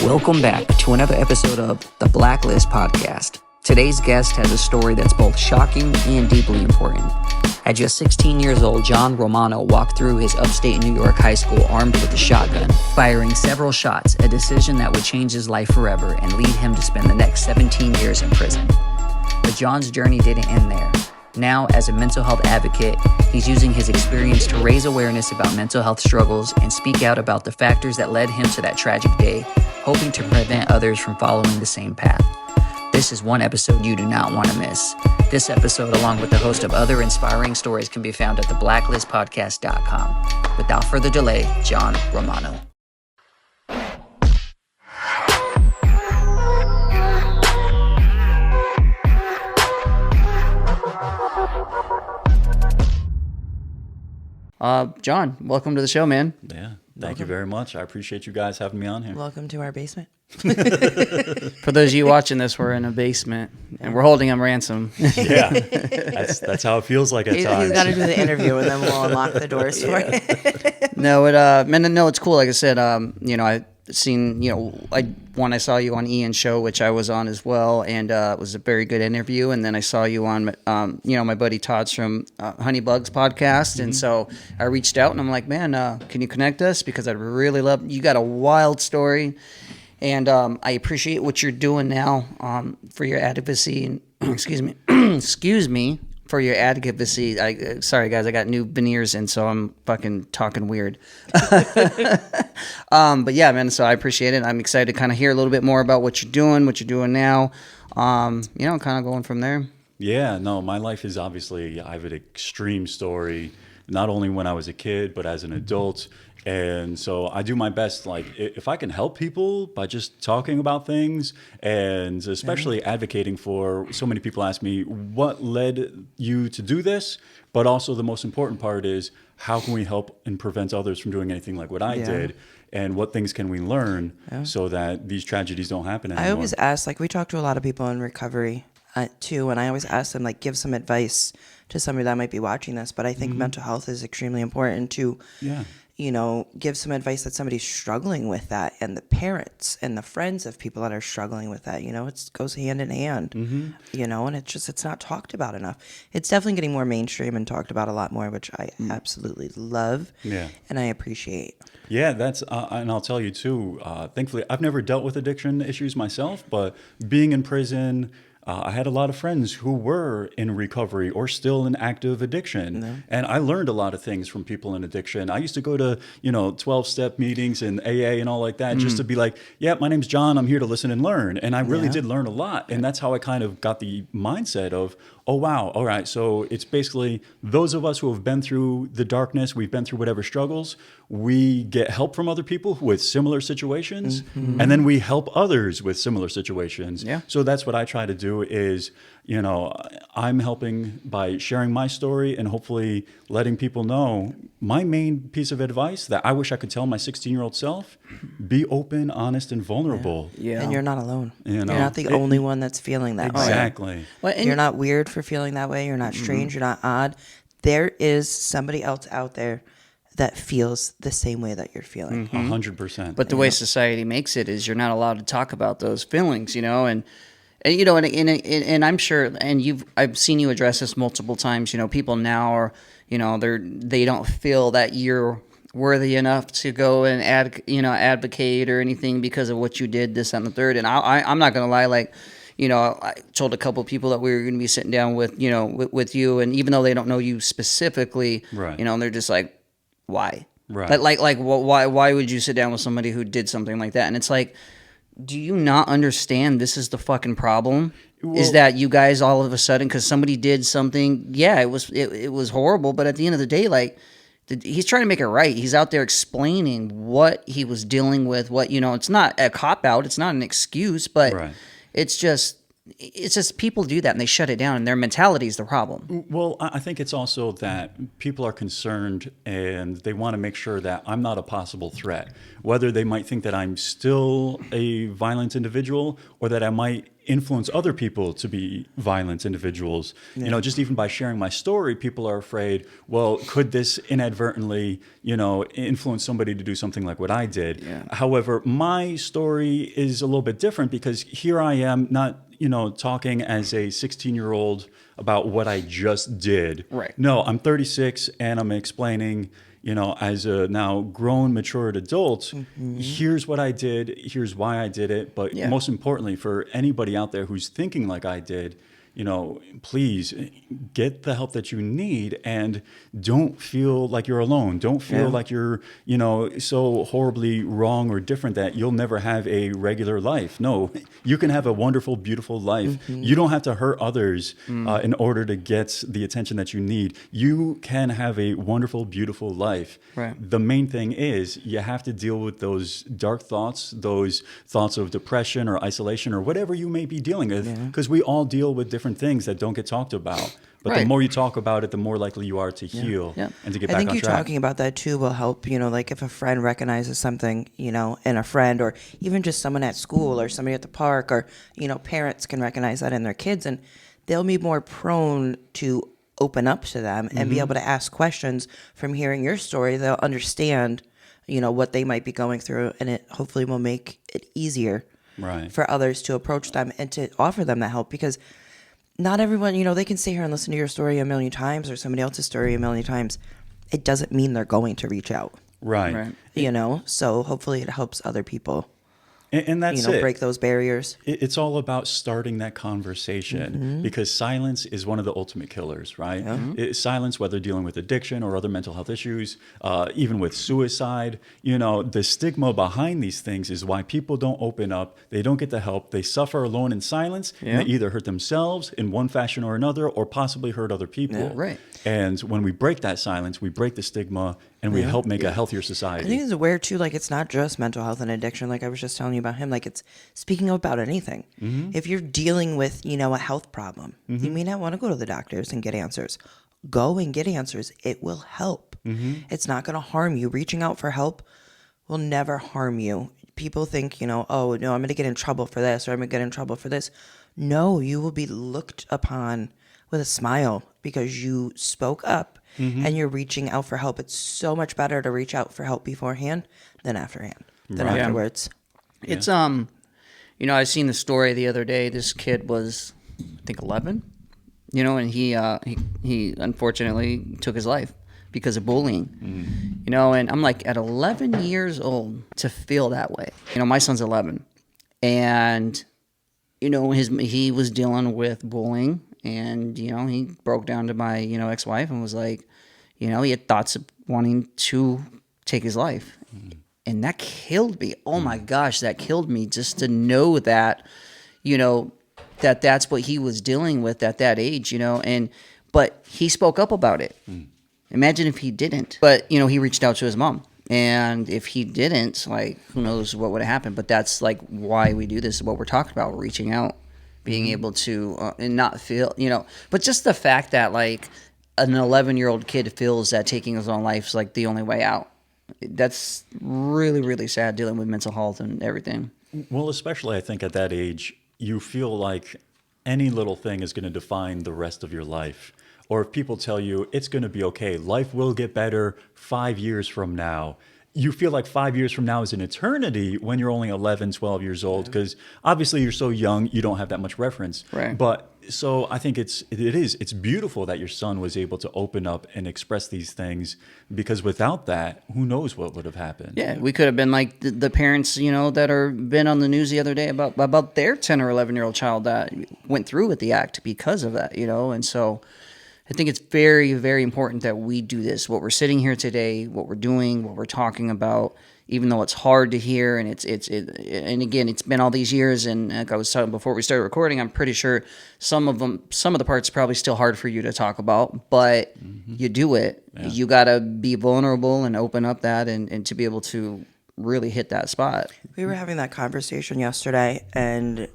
Welcome back to another episode of the Blacklist Podcast. Today's guest has a story that's both shocking and deeply important. At just 16 years old, Jon Romano walked through his upstate New York high school armed with a shotgun, firing several shots, a decision that would change his life forever and lead him to spend the next 17 years in prison. But Jon's journey didn't end there. Now, as a mental health advocate, he's using his experience to raise awareness about mental health struggles and speak out about the factors that led him to that tragic day, hoping to prevent others from following the same path. This is one episode you do not want to miss. This episode, along with a host of other inspiring stories, can be found at theblacklistpodcast.com. Without further delay, Jon Romano. Jon, welcome to the show, man. Yeah, thank you very much. I appreciate you guys having me on here. Welcome to our basement. For those of you watching this, we're in a basement, and we're holding him ransom. Yeah, that's how it feels like at times. He's got to do the interview, and then we'll unlock the doors for it. No, it's cool. Like I said, I've seen, when I saw you on Ian's show, which I was on as well, and it was a very good interview. And then I saw you on, my buddy Todd's from Honeybugs podcast, and so I reached out and I'm like, man, can you connect us? Because I'd really love. You got a wild story, and I appreciate what you're doing now for your advocacy. And excuse me. For your advocacy. Sorry, guys, I got new veneers in, so I'm fucking talking weird. But yeah, man, so I appreciate it. I'm excited to kind of hear a little bit more about what you're doing now, kind of going from there. Yeah, no, my life is obviously, I have an extreme story, not only when I was a kid, but as an adult. And so I do my best, like, if I can help people by just talking about things, and especially advocating for, so many people ask me, what led you to do this? But also the most important part is, how can we help and prevent others from doing anything like what I did? And what things can we learn so that these tragedies don't happen anymore? I always ask, like, we talk to a lot of people in recovery too, and I always ask them, like, give some advice to somebody that might be watching this. But I think mental health is extremely important to give some advice that somebody's struggling with that, and the parents and the friends of people that are struggling with that. It goes hand in hand, and it's not talked about enough. It's definitely getting more mainstream and talked about a lot more, which I absolutely love and I appreciate. Yeah, that's, and I'll tell you too, thankfully, I've never dealt with addiction issues myself, but being in prison, I had a lot of friends who were in recovery or still in active addiction. And I learned a lot of things from people in addiction. I used to go to, 12-step meetings and AA and all like that, just to be like, yeah, my name's Jon, I'm here to listen and learn. And I really did learn a lot. And that's how I kind of got the mindset of, oh, wow, all right, so it's basically those of us who have been through the darkness, we've been through whatever struggles, we get help from other people with similar situations, and then we help others with similar situations. Yeah. So that's what I try to do is, I'm helping by sharing my story and hopefully letting people know my main piece of advice that I wish I could tell my 16-year-old self: be open, honest, and vulnerable. Yeah. And you're not alone. You're not the only one that's feeling that way. Exactly. Well, you're not weird for feeling that way. You're not strange. You're not odd. There is somebody else out there that feels the same way that you're feeling. 100%. But the way society makes it is you're not allowed to talk about those feelings, and I'm sure, and I've seen you address this multiple times. People now are, they don't feel that you're worthy enough to go and advocate or anything because of what you did, this and the third. And I'm not gonna lie, like, I told a couple of people that we were going to be sitting down with, with you, and even though they don't know you specifically, they're just like, why? Right. Like, why would you sit down with somebody who did something like that? And it's like, do you not understand this is the fucking problem? Is that you guys all of a sudden, because somebody did something, it was horrible, but at the end of the day, like, he's trying to make it right. He's out there explaining what he was dealing with, it's not a cop-out, it's not an excuse, but it's just, it's just people do that and they shut it down, and their mentality is the problem. Well, I think it's also that people are concerned and they want to make sure that I'm not a possible threat, whether they might think that I'm still a violent individual or that I might influence other people to be violent individuals. Yeah. You know, just even by sharing my story, people are afraid, well, could this inadvertently, you know, influence somebody to do something like what I did? Yeah. However, my story is a little bit different because here I am not, you know, talking as a 16-year-old about what I just did. Right. No, I'm 36 and I'm explaining, you know, as a now grown, matured adult, here's what I did, here's why I did it. But most importantly, for anybody out there who's thinking like I did, you know, please get the help that you need and don't feel like you're alone. Don't feel like you're, you know, so horribly wrong or different that you'll never have a regular life. No, you can have a wonderful, beautiful life. You don't have to hurt others in order to get the attention that you need. You can have a wonderful, beautiful life. Right. The main thing is you have to deal with those dark thoughts, those thoughts of depression or isolation or whatever you may be dealing with, because we all deal with different things that don't get talked about. But the more you talk about it, the more likely you are to heal and to get back on track. I think you talking about that too will help, you know, like if a friend recognizes something, you know, in a friend or even just someone at school or somebody at the park or, you know, parents can recognize that in their kids and they'll be more prone to open up to them and be able to ask questions from hearing your story. They'll understand, you know, what they might be going through and it hopefully will make it easier for others to approach them and to offer them that help because not everyone, you know, they can sit here and listen to your story a million times or somebody else's story a million times. It doesn't mean they're going to reach out. Right. You know, so hopefully it helps other people. And that's you know, break those barriers. It's all about starting that conversation because silence is one of the ultimate killers, right? Silence, whether dealing with addiction or other mental health issues, even with suicide, you know, the stigma behind these things is why people don't open up. They don't get the help. They suffer alone in silence. And they either hurt themselves in one fashion or another or possibly hurt other people. Yeah, right. And when we break that silence, we break the stigma and we help make a healthier society. I think it's aware too, like it's not just mental health and addiction. Like I was just telling you about him, like it's speaking about anything. If you're dealing with, you know, a health problem, you may not want to go to the doctors and get answers. Go and get answers. It will help. It's not going to harm you. Reaching out for help will never harm you. People think, you know, oh no, I'm going to get in trouble for this or I'm going to get in trouble for this. No, you will be looked upon with a smile because you spoke up and you're reaching out for help. It's so much better to reach out for help beforehand than afterwards. It's you know, I seen the story the other day. This kid was, I think, 11. You know, and he unfortunately took his life because of bullying. You know, and I'm like, at 11 years old to feel that way. You know, my son's 11, and you know, he was dealing with bullying. And, you know, he broke down to my, you know, ex-wife and was like, you know, he had thoughts of wanting to take his life. And that killed me. Oh, my gosh, that killed me just to know that, you know, that's what he was dealing with at that age, you know. But he spoke up about it. Imagine if he didn't. But, you know, he reached out to his mom. And if he didn't, like, who knows what would have happened. But that's, like, why we do this, what we're talking about, reaching out. Being able to and not feel, you know, but just the fact that like an 11-year-old kid feels that taking his own life is like the only way out. That's really, really sad dealing with mental health and everything. Well, especially I think at that age, you feel like any little thing is going to define the rest of your life. Or if people tell you it's going to be okay, life will get better 5 years from now. You feel like 5 years from now is an eternity when you're only 11, 12 years old, because obviously you're so young, you don't have that much reference. Right. But so I think it's beautiful that your son was able to open up and express these things, because without that, who knows what would have happened. Yeah, we could have been like the parents, you know, that are been on the news the other day about their 10 or 11-year-old child that went through with the act because of that, you know, and so I think it's very, very important that we do this. What we're sitting here today, what we're doing, what we're talking about, even though it's hard to hear, and and again, it's been all these years. And like I was talking before we started recording, I'm pretty sure some of the parts are probably still hard for you to talk about, but you do it. Yeah. You got to be vulnerable and open up that, and to be able to really hit that spot. We were having that conversation yesterday, and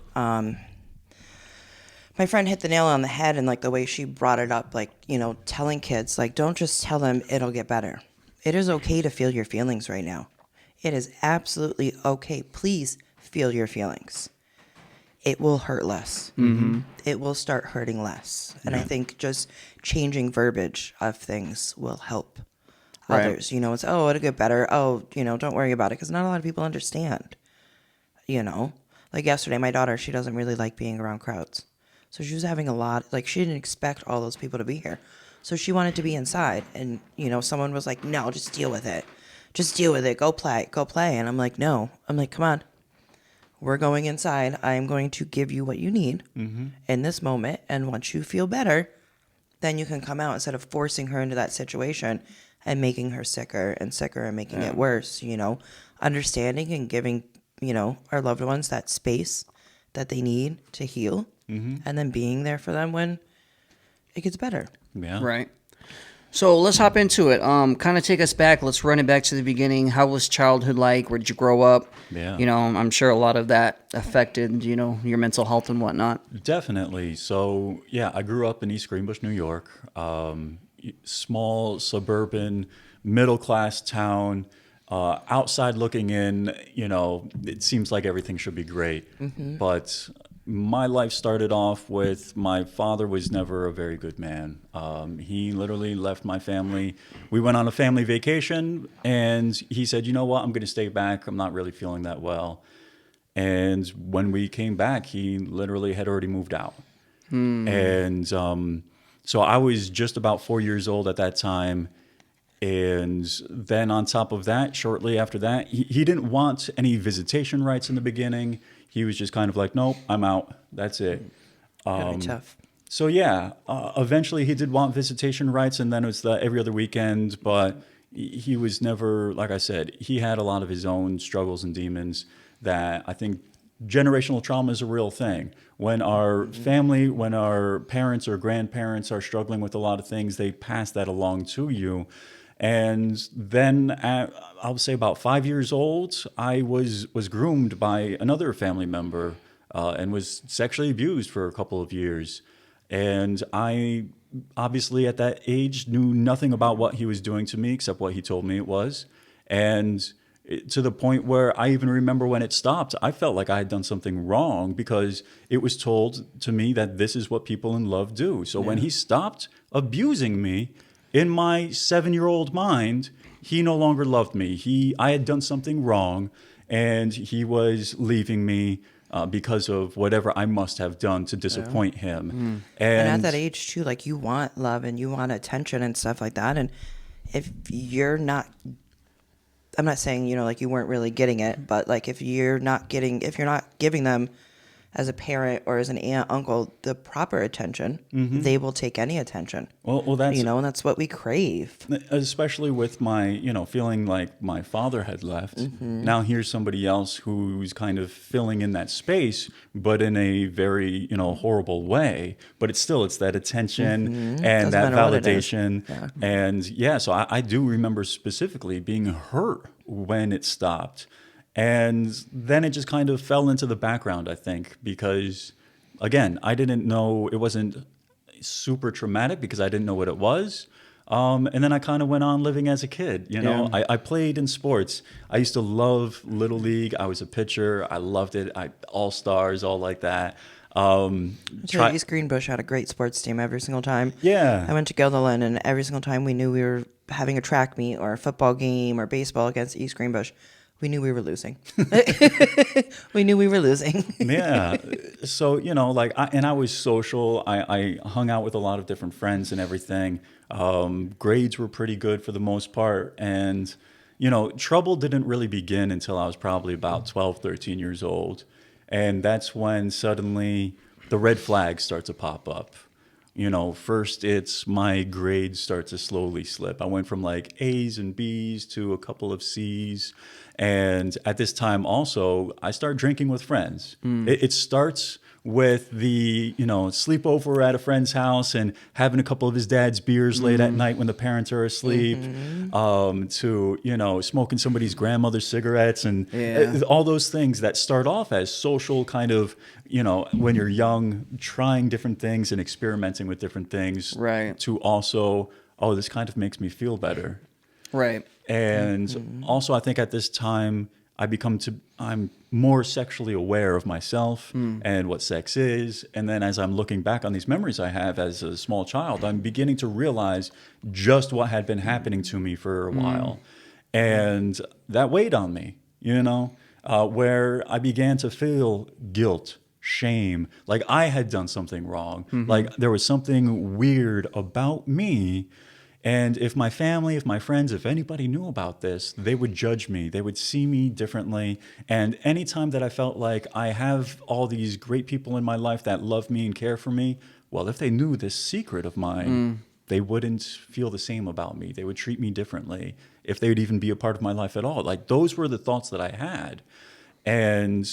my friend hit the nail on the head, and like the way she brought it up, like, you know, telling kids, like, don't just tell them it'll get better. It is okay to feel your feelings right now. It is absolutely okay. Please feel your feelings. It will hurt less. Mm-hmm. It will start hurting less. And I think just changing verbiage of things will help others. You know, it's, oh, it'll get better. Oh, you know, don't worry about it. Because not a lot of people understand, you know. Like yesterday, my daughter, she doesn't really like being around crowds. So she was having a lot, like she didn't expect all those people to be here. So she wanted to be inside. And, you know, someone was like, no, just deal with it. Just deal with it. Go play. Go play. And I'm like, no. I'm like, come on. We're going inside. I am going to give you what you need in this moment. And once you feel better, then you can come out instead of forcing her into that situation and making her sicker and sicker and making it worse, you know. Understanding and giving, you know, our loved ones that space that they need to heal and then being there for them when it gets better. Yeah. Right. So let's hop into it. Kind of take us back. Let's run it back to the beginning. How was childhood like? Where did you grow up? Yeah. You know, I'm sure a lot of that affected, you know, your mental health and whatnot. Definitely. So, yeah, I grew up in East Greenbush, New York. Small, suburban, middle-class town. Outside looking in, you know, it seems like everything should be great. But my life started off with my father was never a very good man. He literally left my family. We went on a family vacation, and he said, you know what, I'm going to stay back. I'm not really feeling that well. And when we came back, he literally had already moved out. And so I was just about 4 years old at that time. And then on top of that, shortly after that, he didn't want any visitation rights in the beginning. He was just kind of like, nope, I'm out. That's it. That'd be tough. So yeah, eventually he did want visitation rights, and then it was every other weekend. But he was never, like I said, he had a lot of his own struggles and demons that I think generational trauma is a real thing. When our family, when our parents or grandparents are struggling with a lot of things, they pass that along to you. And then at, I would say about 5 years old, I was groomed by another family member and was sexually abused for a couple of years. And I obviously at that age knew nothing about what he was doing to me except what he told me it was. And to the point where I even remember when it stopped, I felt like I had done something wrong because it was told to me that this is what people in love do. So when he stopped abusing me, in my 7-year-old mind, he no longer loved me. I had done something wrong, and he was leaving me because of whatever I must have done to disappoint him. And at that age too, like you want love and you want attention and stuff like that. And if you're not, I'm not saying, you know, like you weren't really getting it, but like if you're not giving them as a parent or as an aunt, uncle, the proper attention, they will take any attention. Well, that's, you know, and that's what we crave. especially with my, you know, feeling like my father had left. Now here's somebody else who's kind of filling in that space, but in a very, you know, horrible way. But it's that attention and Doesn't that matter what it is. validation. Yeah. And yeah, so I do remember specifically being hurt when it stopped. And then it just kind of fell into the background, I think, because, again, I didn't know, it wasn't super traumatic because I didn't know what it was. And then I kind of went on living as a kid, you know. Yeah. I played in sports. I used to love Little League. I was a pitcher. I loved it. All-stars, all like that. East Greenbush had a great sports team every single time. Yeah. I went to Gilderland, and every single time we knew we were having a track meet or a football game or baseball against East Greenbush, we knew we were losing. We knew we were losing. Yeah. So, you know, like, I was social. I hung out with a lot of different friends and everything. Grades were pretty good for the most part. And, you know, trouble didn't really begin until I was probably about 12, 13 years old. And that's when suddenly the red flags start to pop up. You know, first it's my grades start to slowly slip. I went from like A's and B's to a couple of C's. And at this time also, I start drinking with friends. It starts with the, sleepover at a friend's house and having a couple of his dad's beers late at night when the parents are asleep, to, smoking somebody's grandmother's cigarettes and all those things that start off as social kind of, when you're young, trying different things and experimenting with different things, right, to also, oh, this kind of makes me feel better. Right. And also I think at this time I'm more sexually aware of myself and what sex is. And then as I'm looking back on these memories I have as a small child, I'm beginning to realize just what had been happening to me for a while. And that weighed on me, where I began to feel guilt, shame, like I had done something wrong, like there was something weird about me. And if my family, if my friends, if anybody knew about this, they would judge me. They would see me differently. And anytime that I felt like I have all these great people in my life that love me and care for me, well, if they knew this secret of mine, they wouldn't feel the same about me. They would treat me differently, if they would even be a part of my life at all. Like those were the thoughts that I had. And,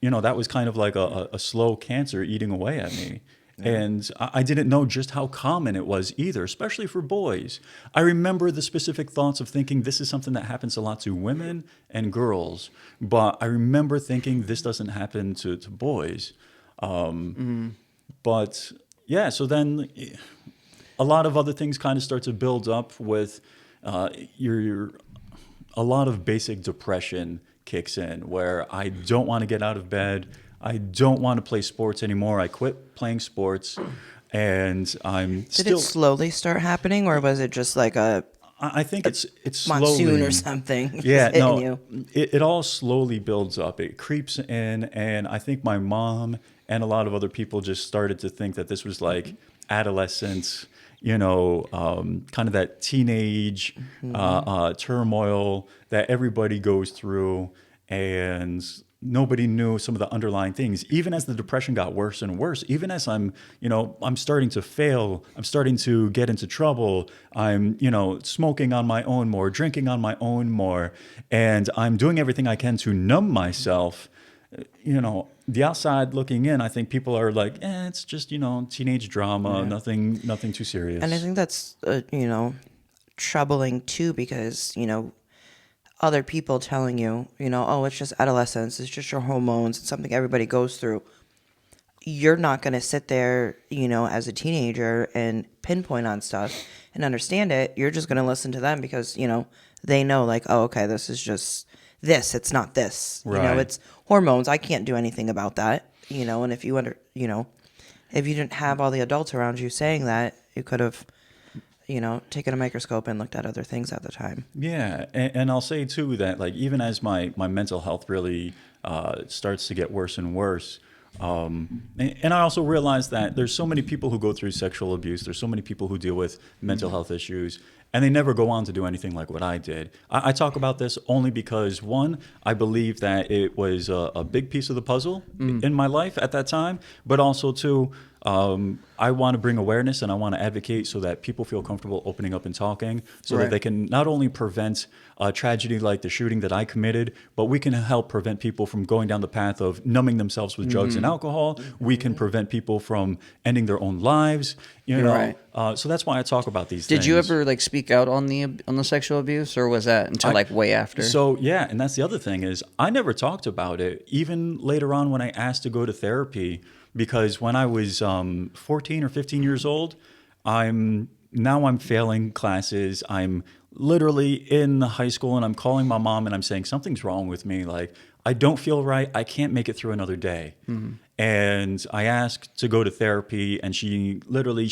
that was kind of like a slow cancer eating away at me. Yeah. And I didn't know just how common it was either, especially for boys. I remember the specific thoughts of thinking this is something that happens a lot to women and girls, but I remember thinking this doesn't happen to boys. But yeah, so then a lot of other things kind of start to build up with a lot of basic depression kicks in where I don't want to get out of bed. I don't want to play sports anymore. I quit playing sports, and Did it slowly start happening, or was it just like I think it's monsoon slowly, or something? Yeah, no, you? It all slowly builds up. It creeps in, and I think my mom and a lot of other people just started to think that this was like adolescence, kind of that teenage turmoil that everybody goes through, and nobody knew some of the underlying things. Even as the depression got worse and worse, even as I'm starting to fail, I'm starting to get into trouble, I'm, smoking on my own more, drinking on my own more, and I'm doing everything I can to numb myself. The outside looking in, I think people are like, it's just, teenage drama, nothing too serious. And I think that's, troubling too, because, other people telling you, oh, it's just adolescence, it's just your hormones, it's something everybody goes through. You're not going to sit there, as a teenager and pinpoint on stuff and understand it. You're just going to listen to them because, they know like, oh, okay, this is just this, it's not this. Right. It's hormones. I can't do anything about that. And if you if you didn't have all the adults around you saying that, you could have taken a microscope and looked at other things at the time. Yeah, and I'll say too that like even as my mental health really starts to get worse and worse, and I also realize that there's so many people who go through sexual abuse. There's so many people who deal with mental health issues, and they never go on to do anything like what I did. I talk about this only because, one, I believe that it was a big piece of the puzzle in my life at that time, but also, two, I want to bring awareness and I want to advocate so that people feel comfortable opening up and talking so that they can not only prevent a tragedy like the shooting that I committed, but we can help prevent people from going down the path of numbing themselves with drugs and alcohol. We can prevent people from ending their own lives, so that's why I talk about these things. Did you ever like speak out on the sexual abuse, or was that until like way after? So yeah, and that's the other thing is I never talked about it, even later on when I asked to go to therapy. Because when I was 14 or 15 years old, I'm failing classes. I'm literally in high school and I'm calling my mom and I'm saying something's wrong with me. Like I don't feel right. I can't make it through another day. And I asked to go to therapy and she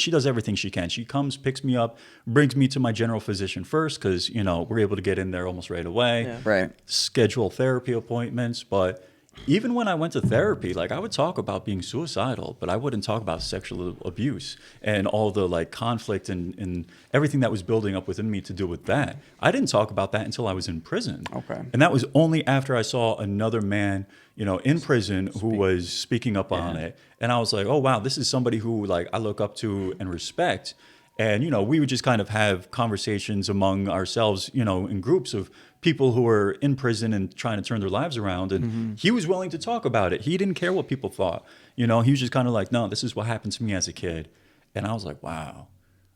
does everything she can. She comes, picks me up, brings me to my general physician first because, we're able to get in there almost right away. Yeah. Right. Schedule therapy appointments. But even when I went to therapy, like I would talk about being suicidal, but I wouldn't talk about sexual abuse and all the like conflict and everything that was building up within me to do with that. I didn't talk about that until I was in prison. Okay. And that was only after I saw another man, in prison who was speaking up on it. And I was like, oh, wow, this is somebody who like I look up to and respect. And, we would just kind of have conversations among ourselves, in groups of people who were in prison and trying to turn their lives around. And he was willing to talk about it. He didn't care what people thought. He was just kind of like, no, this is what happened to me as a kid. And I was like, wow,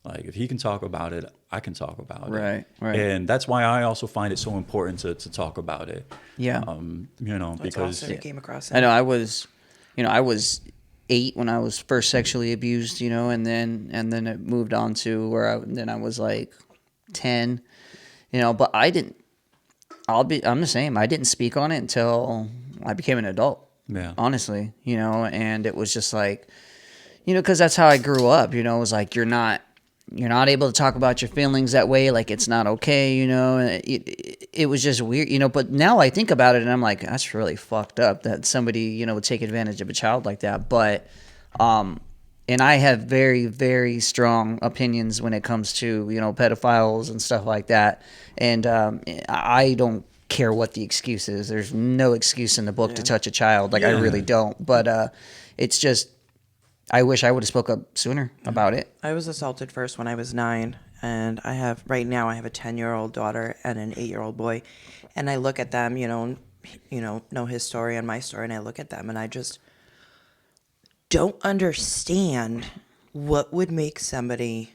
like if he can talk about it, I can talk about it. Right. And that's why I also find it so important to talk about it. Yeah. That's because awesome you came across it. I know I was 8 when I was first sexually abused, and then it moved on to where I was like 10, but I'm the same. I didn't speak on it until I became an adult. Yeah. Honestly, and it was just like, because that's how I grew up, it was like, you're not able to talk about your feelings that way. Like, it's not okay, and it was just weird, but now I think about it and I'm like, that's really fucked up that somebody, would take advantage of a child like that. But, and I have very, very strong opinions when it comes to, pedophiles and stuff like that. And, I don't care what the excuse is. There's no excuse in the book to touch a child. Like, I really don't. But, it's just, I wish I would have spoke up sooner about it. I was assaulted first when I was 9, and right now I have a 10-year-old daughter and an 8-year-old boy, and I look at them, know his story and my story, and I look at them and I just don't understand what would make somebody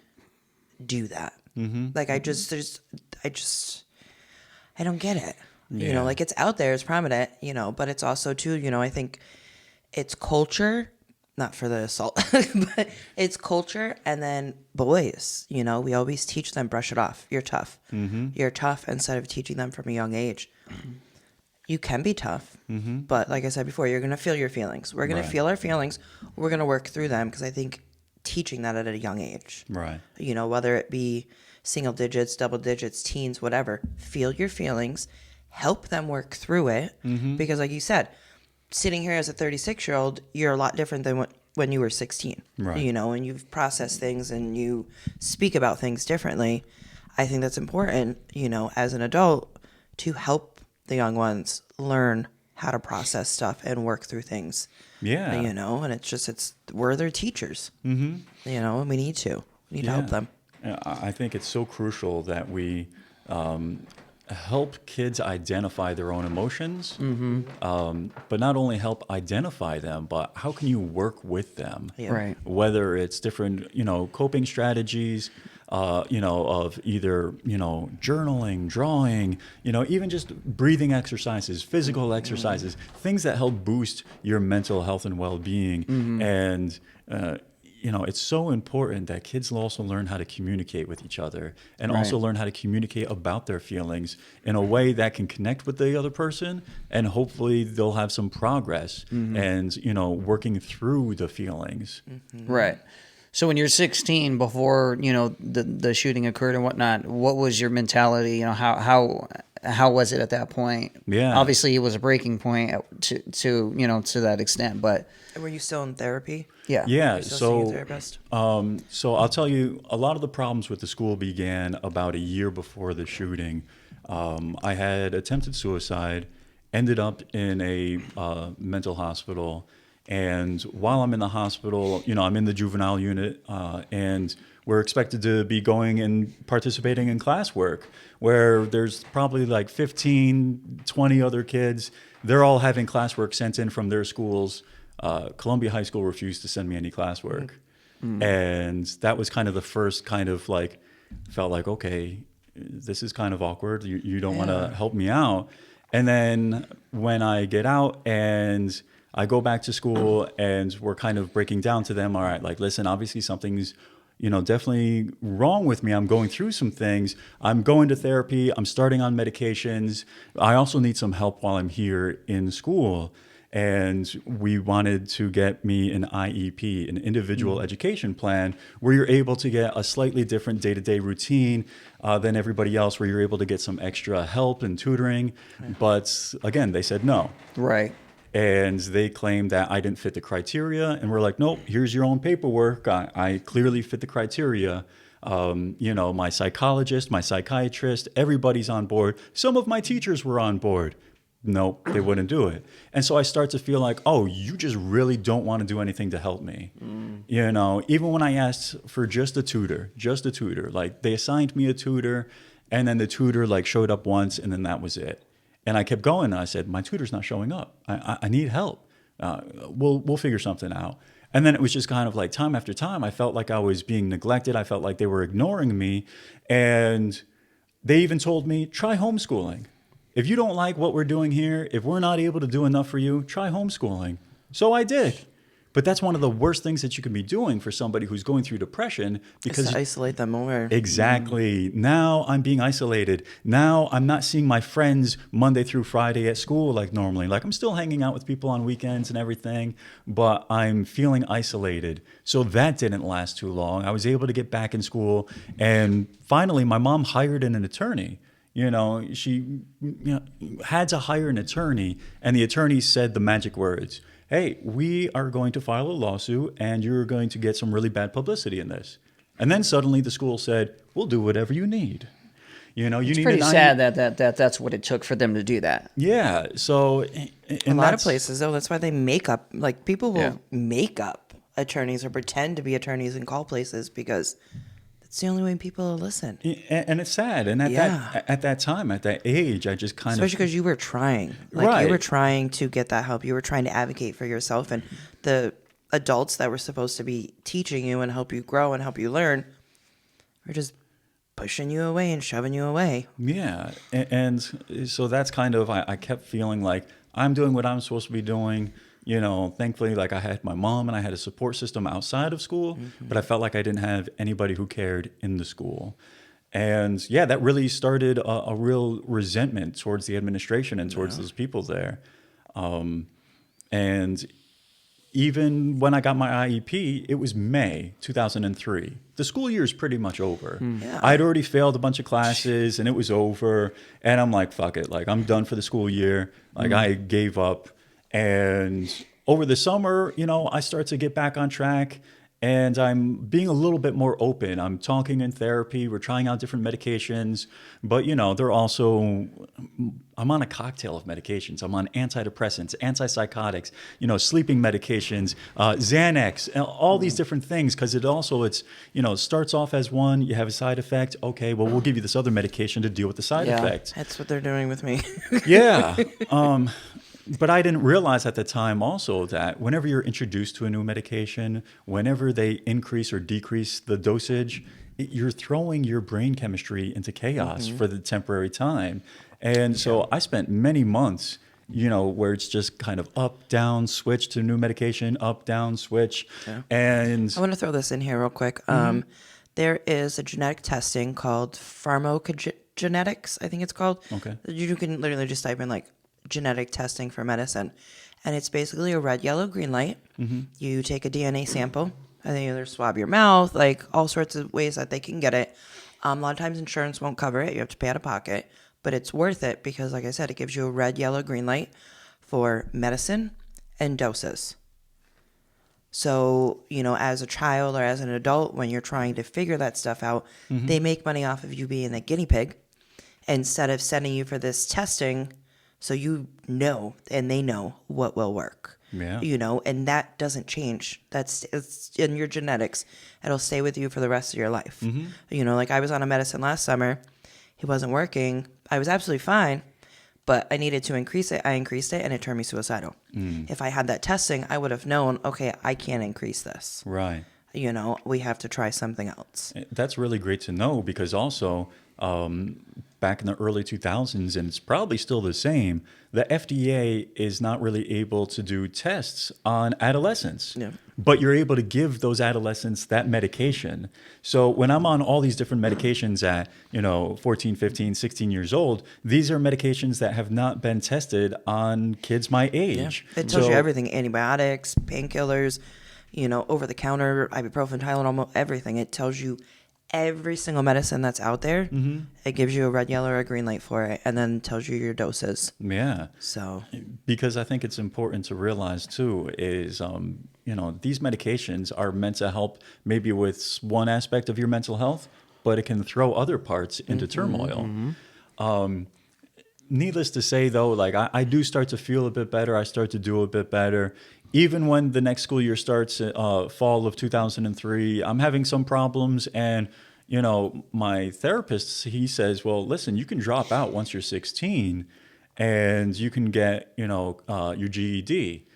do that. Like I don't get it. Like it's out there, it's prominent, but it's also too, I think it's culture. Not for the assault, but it's culture. And then boys, we always teach them, brush it off. You're tough. You're tough, instead of teaching them from a young age. You can be tough, but like I said before, you're going to feel your feelings. We're going to feel our feelings. We're going to work through them, because I think teaching that at a young age, right. Whether it be single digits, double digits, teens, whatever, feel your feelings, help them work through it. Because like you said, sitting here as a 36-year-old, you're a lot different than when you were 16, right. And you've processed things and you speak about things differently. I think that's important, as an adult, to help the young ones learn how to process stuff and work through things. Yeah. And we're their teachers, and we need to help them. I think it's so crucial that we help kids identify their own emotions, but not only help identify them, but how can you work with them? Yeah. Right. Whether it's different, coping strategies, of either, journaling, drawing, even just breathing exercises, physical exercises, things that help boost your mental health and well-being. And, it's so important that kids will also learn how to communicate with each other, and also learn how to communicate about their feelings in a way that can connect with the other person, and hopefully they'll have some progress and, working through the feelings. Right. So when you're 16, before, the shooting occurred and whatnot, what was your mentality? How was it at that point? Yeah. Obviously, it was a breaking point to that extent, but. Were you still in therapy? Yeah. Yeah. Were you still seeing a therapist? So I'll tell you, a lot of the problems with the school began about a year before the shooting. I had attempted suicide, ended up in a mental hospital. And while I'm in the hospital, I'm in the juvenile unit, and we're expected to be going and participating in classwork, where there's probably like 15, 20 other kids. They're all having classwork sent in from their schools. Columbia High School refused to send me any classwork. And that was kind of the first kind of like, felt like, okay, this is kind of awkward. You don't want to help me out. And then when I get out and I go back to school, and we're kind of breaking down to them, all right, like, listen, obviously something's, definitely wrong with me. I'm going through some things. I'm going to therapy. I'm starting on medications. I also need some help while I'm here in school. And we wanted to get me an IEP, an individual education plan, where you're able to get a slightly different day-to-day routine than everybody else, where you're able to get some extra help and tutoring. But again, they said no. Right. And they claimed that I didn't fit the criteria. And we're like, nope, here's your own paperwork. I clearly fit the criteria. My psychologist, my psychiatrist, everybody's on board. Some of my teachers were on board. Nope, they wouldn't do it. And so I start to feel like, oh, you just really don't want to do anything to help me. You know, even when I asked for just a tutor, like they assigned me a tutor, and then the tutor like showed up once, and then that was it. And I kept going, and I said, my tutor's not showing up. I need help. We'll figure something out. And then it was just kind of like time after time, I felt like I was being neglected. I felt like they were ignoring me. And they even told me, try homeschooling. If you don't like what we're doing here, if we're not able to do enough for you, try homeschooling. So I did. But that's one of the worst things that you can be doing for somebody who's going through depression, because to isolate them more. Exactly. Now I'm being isolated. Now I'm not seeing my friends Monday through Friday at school like normally. Like I'm still hanging out with people on weekends and everything, but I'm feeling isolated. So that didn't last too long. I was able to get back in school, and finally my mom hired an attorney. You know, she had to hire an attorney, and the attorney said the magic words. Hey, we are going to file a lawsuit, and you're going to get some really bad publicity in this. And then suddenly the school said, we'll do whatever you need. You know, It's pretty sad that that's what it took for them to do that. Yeah. So a lot of places, though, that's why they make up, like people will Yeah. make up attorneys or pretend to be attorneys and call places because it's the only way people will listen. And it's sad. And at that time, at that age, I just kind Especially because you were trying. Like Right. you were trying to get that help. You were trying to advocate for yourself. And the adults that were supposed to be teaching you and help you grow and help you learn were just pushing you away and shoving you away. Yeah. And so that's kind of, I kept feeling like I'm doing what I'm supposed to be doing. You know, thankfully, like I had my mom and I had a support system outside of school, but I felt like I didn't have anybody who cared in the school. And yeah, that really started a real resentment towards the administration and towards those people there. And even when I got my IEP, it was May 2003. The school year is pretty much over. Yeah. I'd already failed a bunch of classes and it was over. And I'm like, fuck it. Like, I'm done for the school year. Like, I gave up. And over the summer, you know, I start to get back on track. And I'm being a little bit more open. I'm talking in therapy. We're trying out different medications. But, you know, they're also, I'm on a cocktail of medications. I'm on antidepressants, antipsychotics, you know, sleeping medications, Xanax, and all these different things. Because it's, you know, starts off as one, you have a side effect. Okay, well, we'll give you this other medication to deal with the side effect. That's what they're doing with me. Yeah. But I didn't realize at the time also that whenever you're introduced to a new medication, whenever they increase or decrease the dosage, you're throwing your brain chemistry into chaos for the temporary time. And so I spent many months, you know, where it's just kind of up, down, switch to new medication, up, down, switch. Yeah. And I want to throw this in here real quick. There is a genetic testing called pharmacogenetics, I think it's called. Okay. You can literally just type in like genetic testing for medicine. And it's basically a red, yellow, green light. You take a DNA sample. I think either swab your mouth, like all sorts of ways that they can get it. A lot of times insurance won't cover it. You have to pay out of pocket. But it's worth it because, like I said, it gives you a red, yellow, green light for medicine and doses. So, you know, as a child or as an adult, when you're trying to figure that stuff out, they make money off of you being the guinea pig instead of sending you for this testing so you know and they know what will work. Yeah. You know, and that doesn't change. It's in your genetics. It'll stay with you for the rest of your life. You know, like I was on a medicine last summer. It wasn't working. I was absolutely fine, but I needed to increase it. I increased it, and it turned me suicidal. If I had that testing, I would have known, okay, I can't increase this. right. You know, we have to try something else. That's really great to know because also back in the early 2000s, and it's probably still the same, the FDA is not really able to do tests on adolescents. Yeah. But you're able to give those adolescents that medication. So when I'm on all these different medications at, you know, 14, 15, 16 years old, these are medications that have not been tested on kids my age. It tells you everything: antibiotics, painkillers, you know, over-the-counter, ibuprofen, Tylenol, everything. It tells you every single medicine that's out there. It gives you a red, yellow, or a green light for it, and then tells you your doses. Yeah. So, Because I think it's important to realize too is, you know, these medications are meant to help maybe with one aspect of your mental health, but it can throw other parts into turmoil. needless to say, though, like I do start to feel a bit better. I start to do a bit better. Even when the next school year starts, fall of 2003, I'm having some problems. And, my therapist, he says, well, listen, you can drop out once you're 16 and you can get, your GED.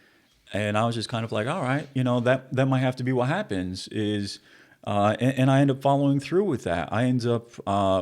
And I was just kind of like, all right, that might have to be what happens is, and I end up following through with that. I end up,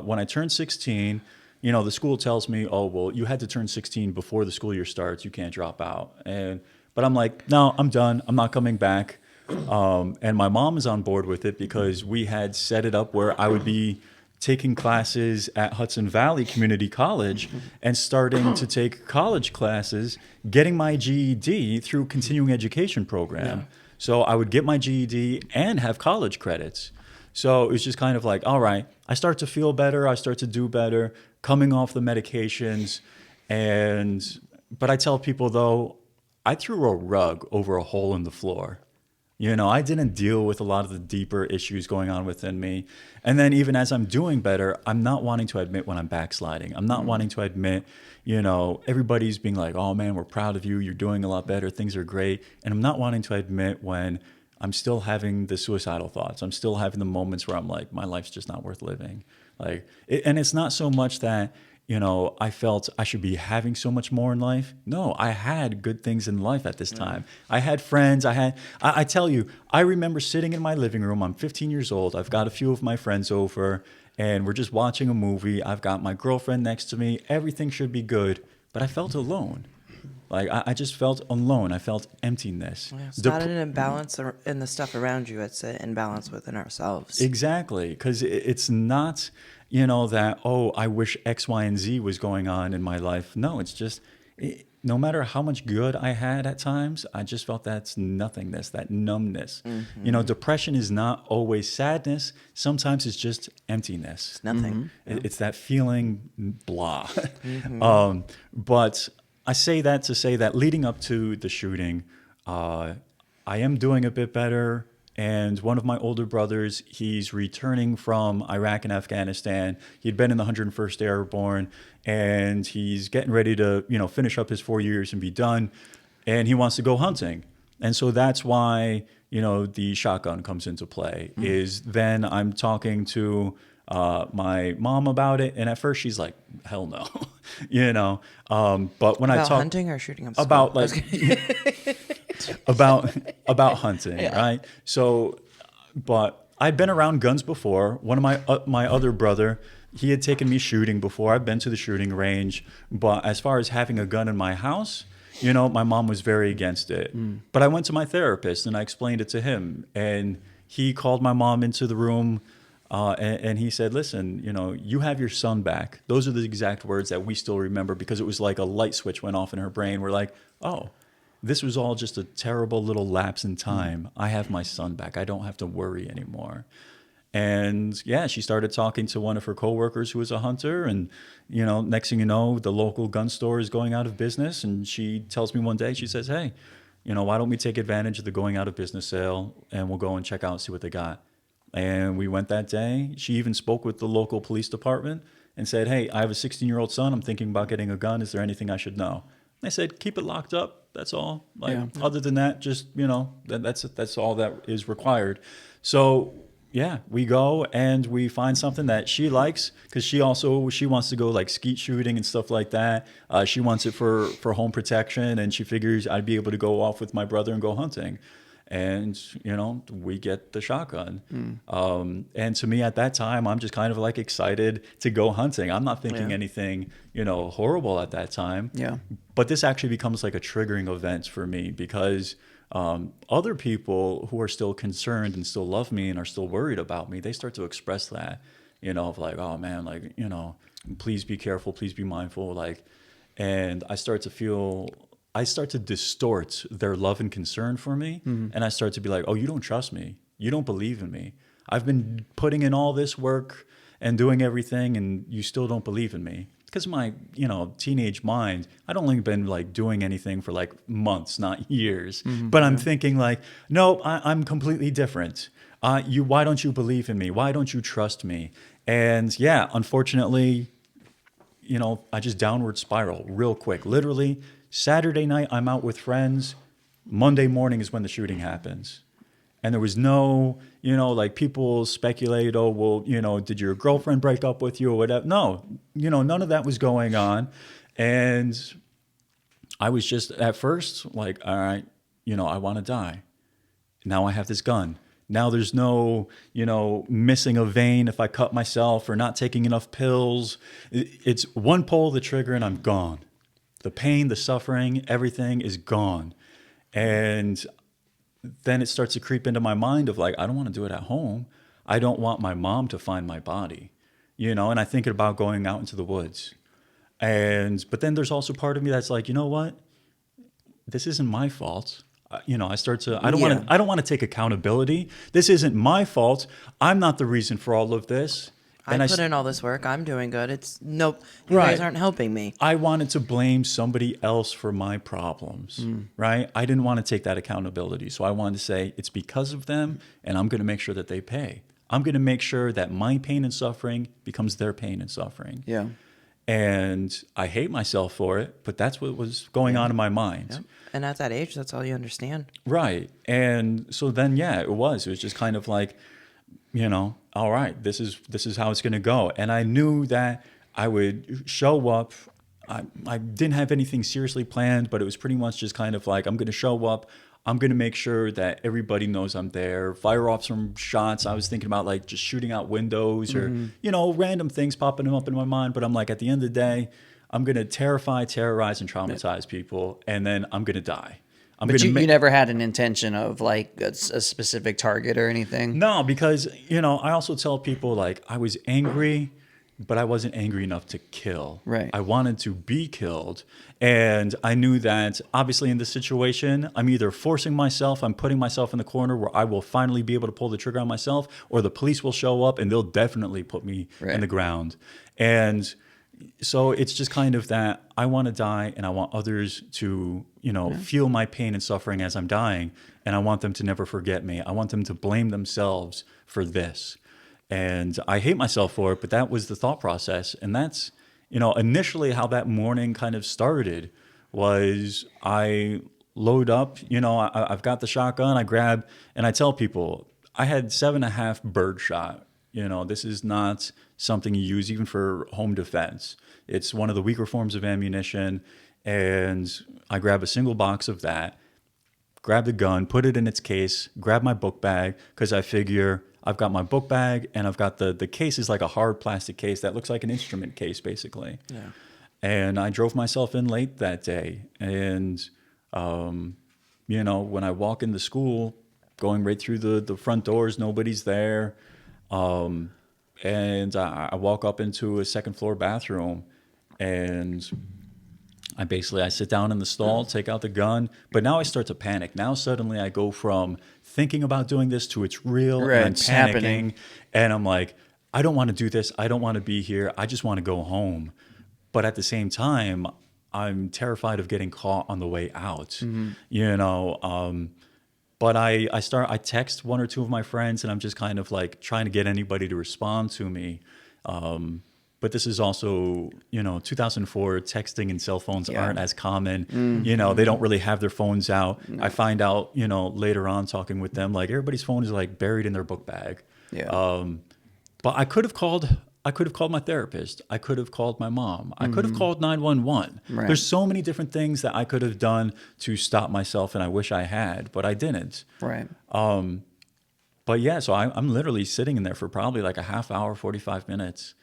when I turn 16, the school tells me, oh, well, you had to turn 16 before the school year starts. You can't drop out. But I'm like, no, I'm done. I'm not coming back. And my mom is on board with it because we had set it up where I would be taking classes at Hudson Valley Community College and starting to take college classes, getting my GED through continuing education program. Yeah. So I would get my GED and have college credits. So it was just kind of like, all right, I start to feel better. I start to do better coming off the medications. But I tell people, though, I threw a rug over a hole in the floor. I didn't deal with a lot of the deeper issues going on within me. And then even as I'm doing better, I'm not wanting to admit when I'm backsliding. I'm not wanting to admit, everybody's being like, oh man, we're proud of you. You're doing a lot better. Things are great. And I'm not wanting to admit when I'm still having the suicidal thoughts. I'm still having the moments where I'm like, my life's just not worth living. And it's not so much that, I felt I should be having so much more in life. No, I had good things in life at this time. I had friends. I tell you, I remember sitting in my living room. I'm 15 years old. I've got a few of my friends over and we're just watching a movie. I've got my girlfriend next to me. Everything should be good, but I felt alone. I just felt alone. I felt emptiness. Yeah, it's not an imbalance in the stuff around you. It's an imbalance within ourselves. Exactly, because it's not, that, oh, I wish X, Y, and Z was going on in my life. No, it's just, no matter how much good I had at times, I just felt that nothingness, that numbness. Mm-hmm. Depression is not always sadness. Sometimes it's just emptiness. It's nothing. Mm-hmm. It's that feeling, blah. Mm-hmm. But I say that to say that leading up to the shooting, I am doing a bit better. And one of my older brothers, he's returning from Iraq and Afghanistan. He'd been in the 101st Airborne, and he's getting ready to, finish up his 4 years and be done. And he wants to go hunting. And so that's why, the shotgun comes into play. Is then I'm talking to my mom about it, and at first she's like, "Hell no," But when I talk hunting or shooting up about about hunting, yeah. Right? So, but I'd been around guns before. One of my other brother, he had taken me shooting before. I've been to the shooting range, but as far as having a gun in my house, my mom was very against it. But I went to my therapist and I explained it to him, and he called my mom into the room. And he said, listen, you have your son back. Those are the exact words that we still remember because it was like a light switch went off in her brain. We're like, oh, this was all just a terrible little lapse in time. I have my son back. I don't have to worry anymore. And yeah, she started talking to one of her coworkers who was a hunter. And, next thing you know, the local gun store is going out of business. And she tells me one day, she says, hey, why don't we take advantage of the going out of business sale and we'll go and check out and see what they got. And we went that day. She even spoke with the local police department and said, hey, I have a 16-year-old son. I'm thinking about getting a gun. Is there anything I should know? And I said, keep it locked up. That's all. Other than that, just, that's all that is required. So, yeah, we go and we find something that she likes because she wants to go like skeet shooting and stuff like that. She wants it for home protection, and she figures I'd be able to go off with my brother and go hunting. And, we get the shotgun. And to me at that time, I'm just kind of like excited to go hunting. I'm not thinking anything, horrible at that time. Yeah. But this actually becomes like a triggering event for me because other people who are still concerned and still love me and are still worried about me, they start to express that, of like, oh man, like, please be careful, please be mindful. And I start to distort their love and concern for me. And I start to be like, oh, you don't trust me. You don't believe in me. I've been putting in all this work and doing everything, and you still don't believe in me. Because my, teenage mind, I'd only been like doing anything for like months, not years. But I'm thinking like, no, I'm completely different. Why don't you believe in me? Why don't you trust me? And yeah, unfortunately, I just downward spiral real quick. Literally, Saturday night, I'm out with friends. Monday morning is when the shooting happens. And there was no, like people speculate, oh, well, did your girlfriend break up with you or whatever? No, none of that was going on. And I was just at first like, all right, I want to die. Now I have this gun. Now there's no, missing a vein if I cut myself or not taking enough pills. It's one pull of the trigger and I'm gone. The pain, the suffering, everything is gone. And then it starts to creep into my mind of like, I don't want to do it at home. I don't want my mom to find my body, and I think about going out into the woods. But then there's also part of me that's like, you know what? This isn't my fault. I start to, I don't want to take accountability. This isn't my fault. I'm not the reason for all of this. I put in all this work. I'm doing good. It's nope. You guys aren't helping me. I wanted to blame somebody else for my problems, right? I didn't want to take that accountability. So I wanted to say it's because of them, and I'm going to make sure that they pay. I'm going to make sure that my pain and suffering becomes their pain and suffering. Yeah. And I hate myself for it, but that's what was going on in my mind. Yep. And at that age, that's all you understand. Right. And so then, it was just kind of like, all right, this is how it's going to go. And I knew that I would show up. I didn't have anything seriously planned, but it was pretty much just kind of like, I'm going to show up. I'm going to make sure that everybody knows I'm there. Fire off some shots. I was thinking about like just shooting out windows or, random things popping up in my mind. But I'm like, at the end of the day, I'm going to terrify, terrorize, and traumatize people. And then I'm going to die. But you never had an intention of like a specific target or anything? No, because, I also tell people like I was angry, but I wasn't angry enough to kill. Right. I wanted to be killed. And I knew that obviously in this situation, I'm either forcing myself, I'm putting myself in the corner where I will finally be able to pull the trigger on myself, or the police will show up and they'll definitely put me in the ground. And so it's just kind of that I want to die and I want others to, feel my pain and suffering as I'm dying. And I want them to never forget me. I want them to blame themselves for this. And I hate myself for it, but that was the thought process. And that's, initially how that morning kind of started was I load up, I've got the shotgun, I grab, and I tell people I had 7.5 bird shot. This is not something you use even for home defense. It's one of the weaker forms of ammunition. And I grab a single box of that, grab the gun, put it in its case, grab my book bag, because I figure I've got my book bag and I've got the case is like a hard plastic case that looks like an instrument case, basically. Yeah. And I drove myself in late that day. And, when I walk into school, going right through the front doors, nobody's there. And I walk up into a second floor bathroom and I sit down in the stall, take out the gun, but now I start to panic. Now suddenly I go from thinking about doing this to it's real and I'm panicking. Happening. And I'm like, I don't want to do this. I don't want to be here. I just want to go home. But at the same time, I'm terrified of getting caught on the way out, But I text one or two of my friends and I'm just kind of like trying to get anybody to respond to me. But this is also, 2004, texting and cell phones aren't as common. Mm-hmm. They don't really have their phones out. No. I find out, later on talking with them, like everybody's phone is like buried in their book bag. Yeah. But I could have called my therapist. I could have called my mom. I could have called 911. Right. There's so many different things that I could have done to stop myself, and I wish I had, but I didn't. Right. But yeah, so I'm literally sitting in there for probably like a half hour, 45 minutes.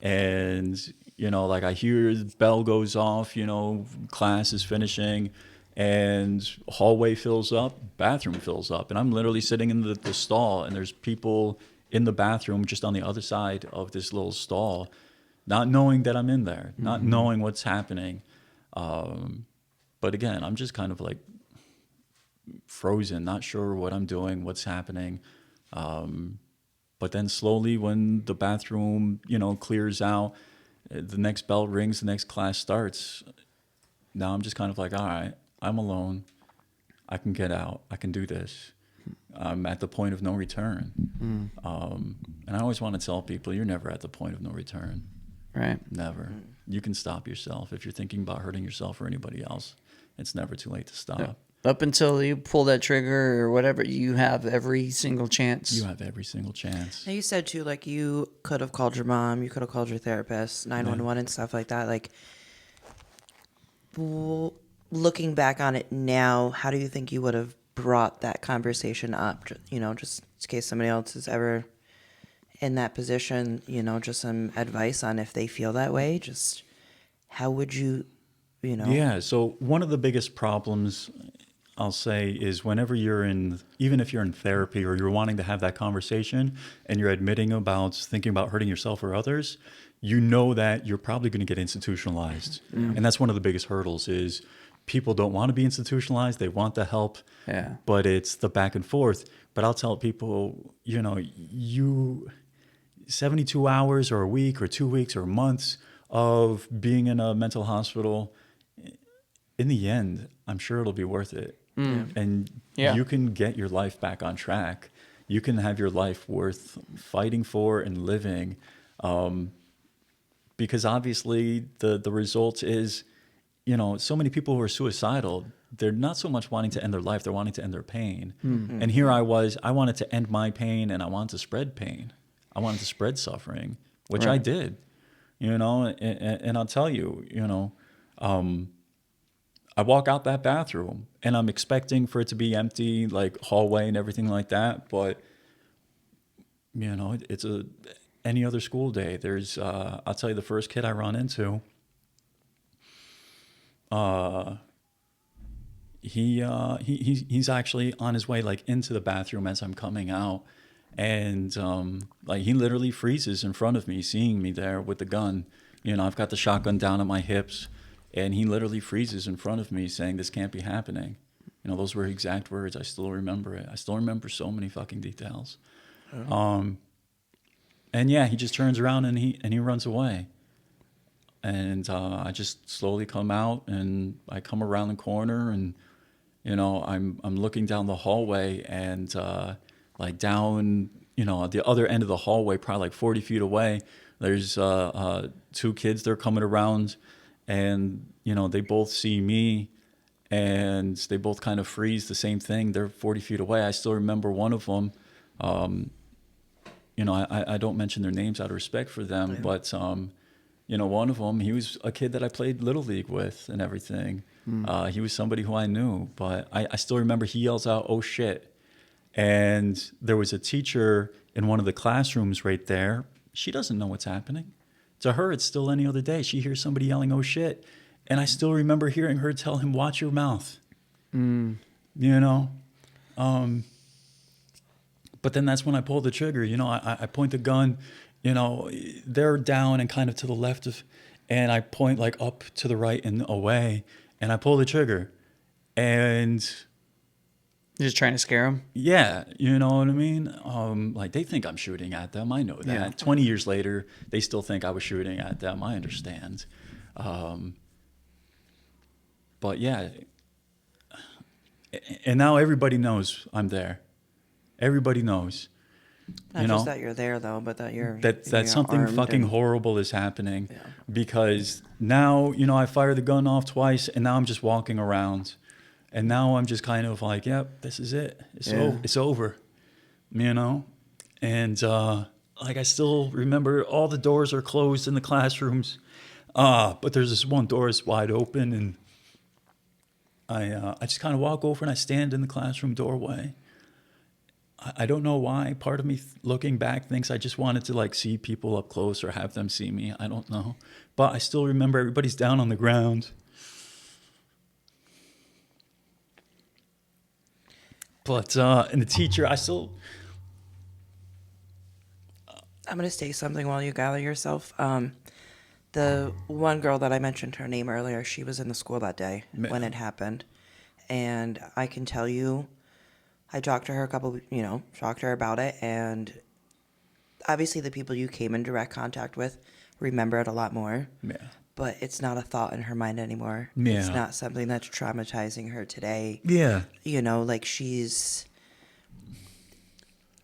And, like I hear the bell goes off, class is finishing and hallway fills up, bathroom fills up. And I'm literally sitting in the stall and there's people in the bathroom just on the other side of this little stall, not knowing that I'm in there, not knowing what's happening. But again, I'm just kind of like frozen, not sure what I'm doing, what's happening. But then slowly when the bathroom, clears out, the next bell rings, the next class starts. Now I'm just kind of like, all right, I'm alone. I can get out. I can do this. I'm at the point of no return. And I always want to tell people, you're never at the point of no return. Right. Never. You can stop yourself if you're thinking about hurting yourself or anybody else. It's never too late to stop. Yeah. Up until you pull that trigger or whatever, you have every single chance. You have every single chance. Now you said too, like you could have called your mom, you could have called your therapist, 911 and stuff like that. Like, looking back on it now, how do you think you would have brought that conversation up? You know, just in case somebody else is ever in that position, you know, just some advice on if they feel that way. Just how would you, you know? Yeah. So one of the biggest problems, I'll say, is whenever you're even if you're in therapy or you're wanting to have that conversation and you're thinking about hurting yourself or others, you know that you're probably going to get institutionalized. And that's one of the biggest hurdles is people don't want to be institutionalized. They want the help, but it's the back and forth. But I'll tell people, 72 hours or a week or 2 weeks or months of being in a mental hospital, in the end, I'm sure it'll be worth it. And you can get your life back on track. You can have your life worth fighting for and living. Because obviously the result is, so many people who are suicidal, they're not so much wanting to end their life, they're wanting to end their pain. And here I wanted to end my pain and I wanted to spread pain. I wanted to spread suffering, which I did, and I'll tell you, I walk out that bathroom and I'm expecting for it to be empty, like hallway and everything like that. But, it's any other school day. There's, I'll tell you, the first kid I run into, he's actually on his way like into the bathroom as I'm coming out. And like he literally freezes in front of me, seeing me there with the gun. I've got the shotgun down at my hips. And he literally freezes in front of me saying, "This can't be happening." Those were exact words. I still remember it. I still remember so many fucking details. And yeah, he just turns around and he runs away. And I just slowly come out and I come around the corner and, I'm looking down the hallway and like down, at the other end of the hallway, probably like 40 feet away, there's two kids. They're coming around. And, they both see me and they both kind of freeze the same thing. They're 40 feet away. I still remember one of them. I don't mention their names out of respect for them, but, one of them, he was a kid that I played Little League with and everything. He was somebody who I knew, but I still remember he yells out, "Oh shit." And there was a teacher in one of the classrooms right there. She doesn't know what's happening. To her, it's still any other day. She hears somebody yelling, "Oh shit." And I still remember hearing her tell him, "Watch your mouth." But then that's when I pull the trigger. I point the gun, they're down and kind of to the left and I point like up to the right and away and I pull the trigger. And you're just trying to scare them? Yeah, you know what I mean? Like they think I'm shooting at them. I know that. Yeah. 20 years later, they still think I was shooting at them. I understand. But yeah. And now everybody knows I'm there. Everybody knows. Not just that you're there though, but that you're that something fucking horrible is happening. Yeah. Because now, I fire the gun off twice and now I'm just walking around. And now I'm just kind of like, yep, this is it. It's over, And like I still remember all the doors are closed in the classrooms, but there's this one door is wide open, and I just kind of walk over and I stand in the classroom doorway. I don't know why. Part of me looking back thinks I just wanted to like see people up close or have them see me. I don't know, but I still remember everybody's down on the ground. But, and the teacher, I'm going to say something while you gather yourself. The one girl that I mentioned her name earlier, she was in the school that day when it happened. And I can tell you, I talked to her talked to her about it. And obviously the people you came in direct contact with remember it a lot more. Yeah. But it's not a thought in her mind anymore. Yeah. It's not something that's traumatizing her today. Yeah. Like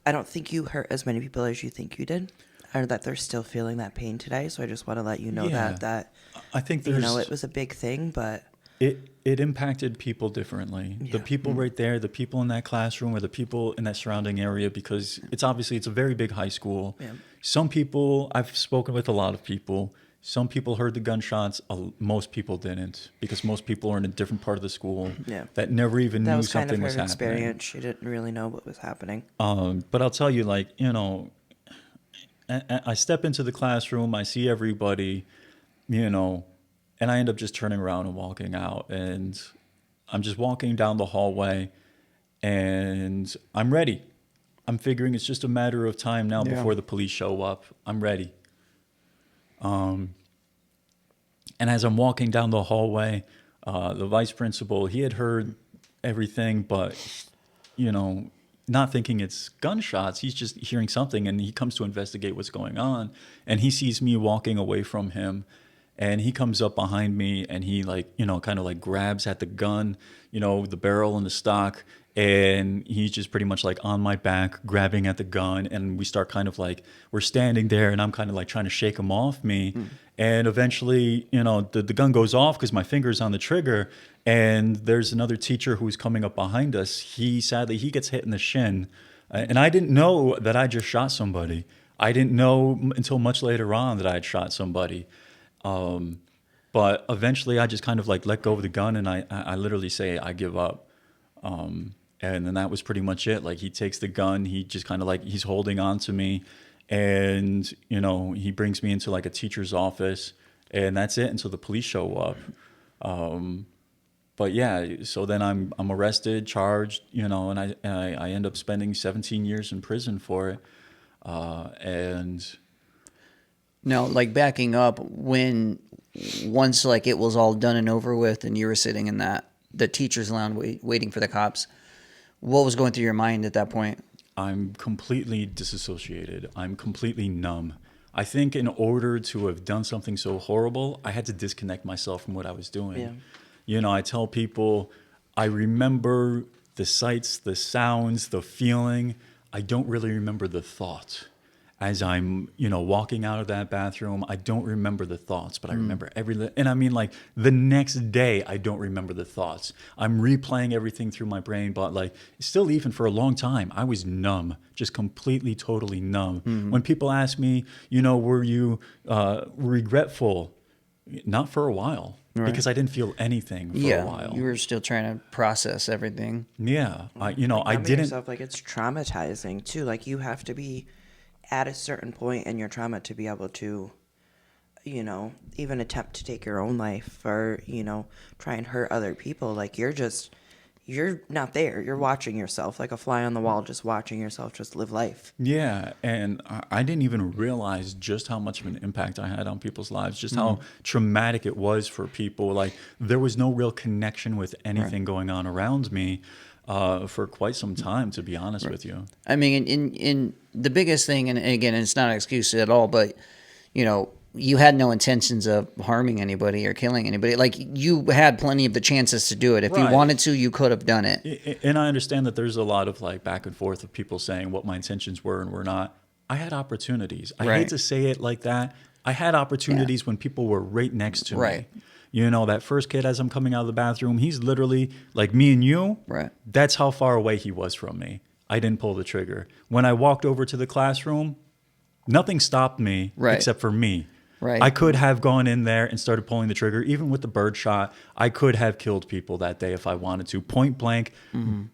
I don't think you hurt as many people as you think you did. or that they're still feeling that pain today. So I just want to let you know that I think you know, it was a big thing, but it impacted people differently. Yeah. The people right there, the people in that classroom, or the people in that surrounding area, because it's a very big high school. Yeah. Some people, I've spoken with a lot of people. Some people heard the gunshots. Most people didn't, because most people are in a different part of the school that never even that knew was kind something of was her happening. experience. She didn't really know what was happening. But I'll tell you, like, you know, I step into the classroom, I see everybody, you know, and I end up just turning around and walking out. And I'm just walking down the hallway, and I'm ready. I'm figuring it's just a matter of time now before the police show up. I'm ready. And as I'm walking down the hallway, the vice principal, he had heard everything, but, you know, not thinking it's gunshots, he's just hearing something, and he comes to investigate what's going on. And he sees me walking away from him, and he comes up behind me, and he, like, you know, kind of like grabs at the gun, you know, the barrel and the stock, and he's just pretty much like on my back, grabbing at the gun. And we start kind of like, we're standing there, and I'm kind of like trying to shake him off me. And eventually, you know, the gun goes off because my finger's on the trigger. And there's another teacher who's coming up behind us. He gets hit in the shin. And I didn't know that I just shot somebody. I didn't know until much later on that I had shot somebody. But eventually I just kind of like let go of the gun, and I literally say, I give up. And then that was pretty much it. Like, he takes the gun, he just kind of like, he's holding on to me, and, you know, he brings me into like a teacher's office, and that's it until the police show up. But yeah, so then I'm arrested, charged, you know, and I end up spending 17 years in prison for it. And No, like backing up, once like it was all done and over with, and you were sitting in the teacher's lounge waiting for the cops, what was going through your mind at that point? I'm completely disassociated. I'm completely numb. I think in order to have done something so horrible, I had to disconnect myself from what I was doing. Yeah. You know, I tell people, I remember the sights, the sounds, the feeling. I don't really remember the thoughts. As I'm, you know, walking out of that bathroom, I don't remember the thoughts, but I remember and I mean, like, the next day, I don't remember the thoughts. I'm replaying everything through my brain, but like, still, even for a long time, I was numb, just completely, totally numb. When people ask me, you know, were you regretful? Not for a while, because I didn't feel anything for a while. You were still trying to process everything. Yeah, I didn't. Yourself, like, it's traumatizing too. Like, you have to be at a certain point in your trauma to be able to, you know, even attempt to take your own life, or, you know, try and hurt other people. Like, you're not there. You're watching yourself like a fly on the wall, just watching yourself just live life. Yeah, and I didn't even realize just how much of an impact I had on people's lives, just how traumatic it was for people. Like, there was no real connection with anything going on around me for quite some time, to be honest with you. I mean, in the biggest thing, and again, it's not an excuse at all, but, you know, you had no intentions of harming anybody or killing anybody. Like, you had plenty of the chances to do it. If you wanted to, you could have done it. And I understand that there's a lot of like back and forth of people saying what my intentions were and were not. I had opportunities. I hate to say it like that. I had opportunities when people were right next to me. You know, that first kid, as I'm coming out of the bathroom, he's literally like me and you. That's how far away he was from me. I didn't pull the trigger. When I walked over to the classroom, nothing stopped me except for me. I could have gone in there and started pulling the trigger. Even with the bird shot, I could have killed people that day if I wanted to, point blank,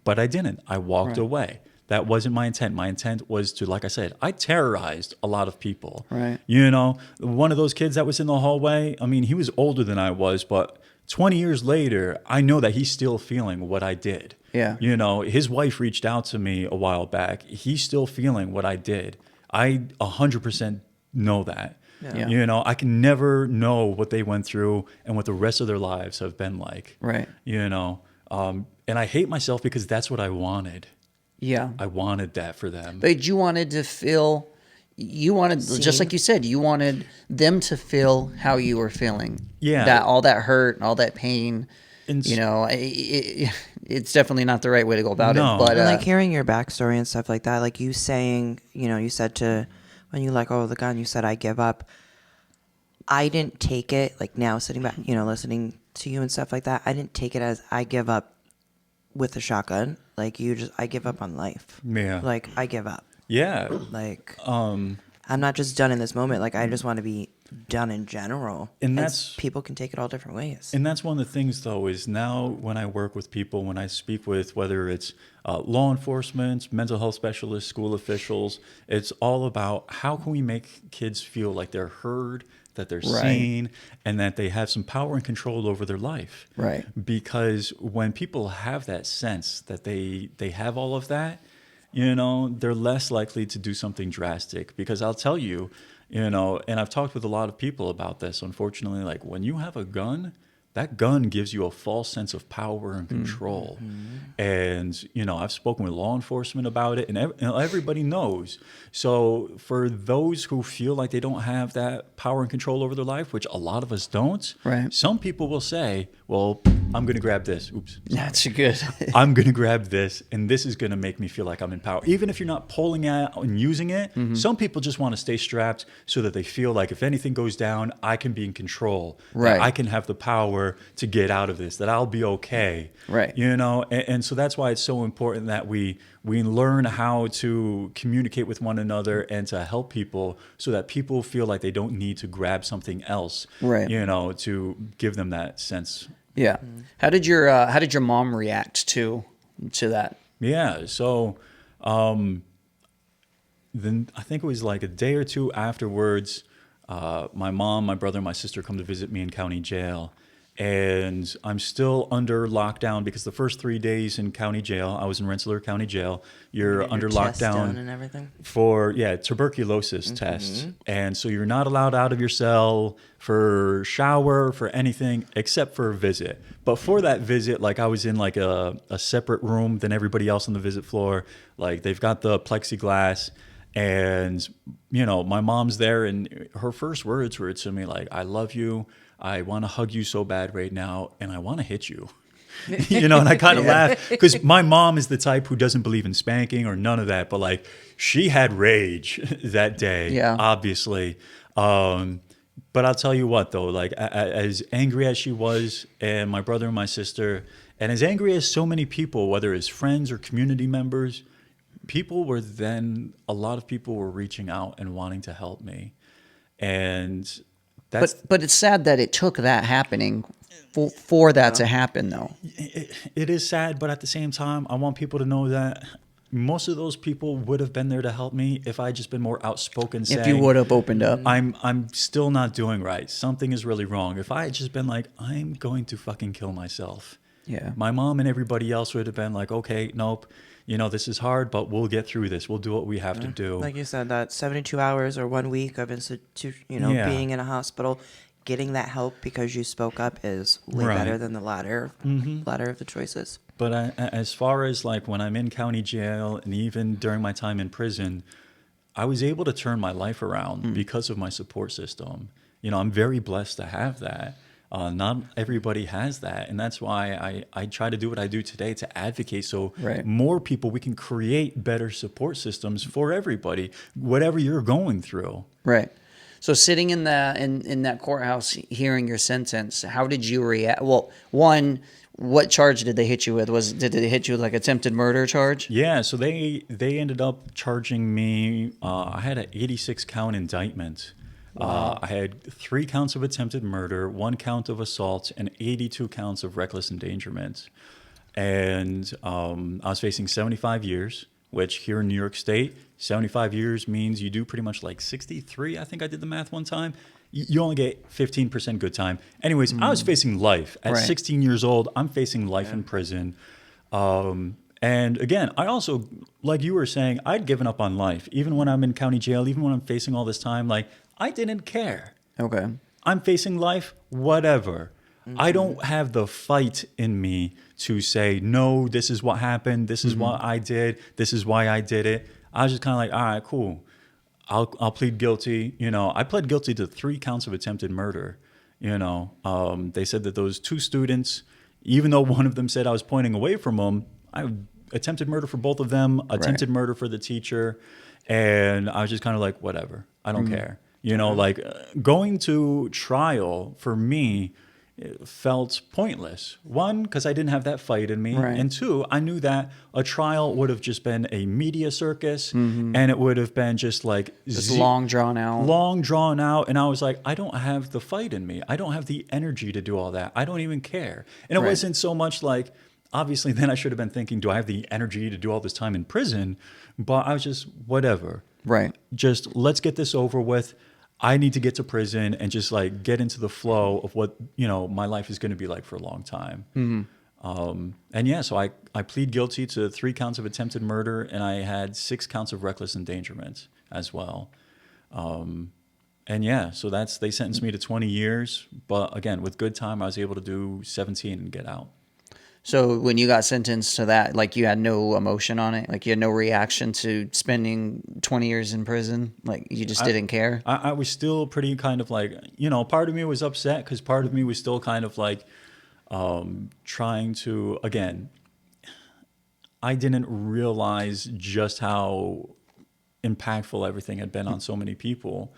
but I didn't. I walked away. That wasn't my intent. My intent was to, like I said, I terrorized a lot of people. You know, one of those kids that was in the hallway, I mean, he was older than I was, but 20 years later, I know that he's still feeling what I did. You know, his wife reached out to me a while back. He's still feeling what I did. I 100% know that. You know, I can never know what they went through and what the rest of their lives have been like. You know, and I hate myself because that's what I wanted. I wanted that for them. But you wanted to feel, just like you said, you wanted them to feel how you were feeling. That all that hurt and all that pain. You know, it's definitely not the right way to go about it. But like hearing your backstory and stuff like that, like you saying, you know, you said to when you let go of the gun, you said, I give up. I didn't take it, like now sitting back, listening to you and stuff like that. I didn't take it as I give up with a shotgun. Like I give up on life. Yeah. Like I give up. Yeah. Like, I'm not just done in this moment. Like I just want to be done in general. And that's people can take it all different ways. And that's one of the things, though, is now when I work with people, when I speak with whether it's law enforcement, mental health specialists, school officials, it's all about how can we make kids feel like they're heard, that they're seen, and that they have some power and control over their life. Right. Because when people have that sense that they have all of that, they're less likely to do something drastic. Because I'll tell you, and I've talked with a lot of people about this, unfortunately, like when you have a gun, that gun gives you a false sense of power and control. Mm-hmm. And, I've spoken with law enforcement about it, and everybody knows. So for those who feel like they don't have that power and control over their life, which a lot of us don't, some people will say, well, I'm going to grab this. Oops. That's good. I'm going to grab this, and this is going to make me feel like I'm in power. Even if you're not pulling out and using it, some people just want to stay strapped so that they feel like if anything goes down, I can be in control. Right. I can have the power to get out of this, that I'll be okay. Right. And so that's why it's so important that we learn how to communicate with one another and to help people so that people feel like they don't need to grab something else, to give them that sense. Yeah. How did your mom react to that? Yeah. So then I think it was like a day or two afterwards, my mom, my brother, and my sister come to visit me in county jail. And I'm still under lockdown because the first 3 days in county jail, I was in Rensselaer County Jail. You're under lockdown and everything for tuberculosis tests, and so you're not allowed out of your cell for shower, for anything except for a visit. But for that visit, like I was in like a separate room than everybody else on the visit floor. Like they've got the plexiglass. And, my mom's there, and her first words were to me like, I love you. I want to hug you so bad right now, and I want to hit you. And I kind of laugh because my mom is the type who doesn't believe in spanking or none of that. But like she had rage that day, obviously. But I'll tell you what, though, like as angry as she was, and my brother and my sister, and as angry as so many people, whether it's friends or community members, a lot of people were reaching out and wanting to help me. And but it's sad that it took that happening for that to happen, though. It is sad, but at the same time, I want people to know that most of those people would have been there to help me if I just been more outspoken. If you would have opened up. I'm still not doing right. Something is really wrong. If I had just been like, I'm going to fucking kill myself. Yeah. My mom and everybody else would have been like, okay, nope. This is hard, but we'll get through this. We'll do what we have to do. Like you said, that 72 hours or 1 week of being in a hospital, getting that help because you spoke up is way better than the latter of the choices. But as far as like when I'm in county jail and even during my time in prison, I was able to turn my life around because of my support system. I'm very blessed to have that. Not everybody has that, and that's why I try to do what I do today to advocate so more people, we can create better support systems for everybody, whatever you're going through. Right. So sitting in that courthouse hearing your sentence, how did you react? Well, one, what charge did they hit you with? Did they hit you with like attempted murder charge? Yeah, so they ended up charging me. I had an 86 count indictment. Wow. I had 3 counts of attempted murder, 1 count of assault, and 82 counts of reckless endangerment. And I was facing 75 years, which here in New York State, 75 years means you do pretty much like 63. I think I did the math one time. You only get 15% good time. Anyways, I was facing life. At 16 years old, I'm facing life in prison. And again, I also, like you were saying, I'd given up on life. Even when I'm in county jail, even when I'm facing all this time, like, I didn't care. Okay. I'm facing life, whatever. I don't have the fight in me to say, no, this is what happened. This is what I did. This is why I did it. I was just kind of like, all right, cool. I'll plead guilty. I pled guilty to 3 counts of attempted murder. They said that those 2 students, even though one of them said I was pointing away from them, attempted murder for both of them, attempted murder for the teacher. And I was just kind of like, whatever, I don't care. You know, like going to trial for me, it felt pointless. One, because I didn't have that fight in me. Right. And two, I knew that a trial would have just been a media circus, and it would have been just like Just long drawn out. long drawn out. And I was like, I don't have the fight in me. I don't have the energy to do all that. I don't even care. And it Right. wasn't so much like, obviously then I should have been thinking, do I have the energy to do all this time in prison? But I was just, whatever. Right. Just let's get this over with. I need to get to prison and just like get into the flow of what, you know, my life is going to be like for a long time. And yeah, so I plead guilty to 3 counts of attempted murder, and I had 6 counts of reckless endangerment as well. And yeah, so they sentenced me to 20 years. But again, with good time, I was able to do 17 and get out. So when you got sentenced to that, like you had no emotion on it? Like you had no reaction to spending 20 years in prison? Like you just didn't care? I was still pretty kind of like, you know, part of me was upset because part of me was still kind of like trying to, again, I didn't realize just how impactful everything had been on so many people.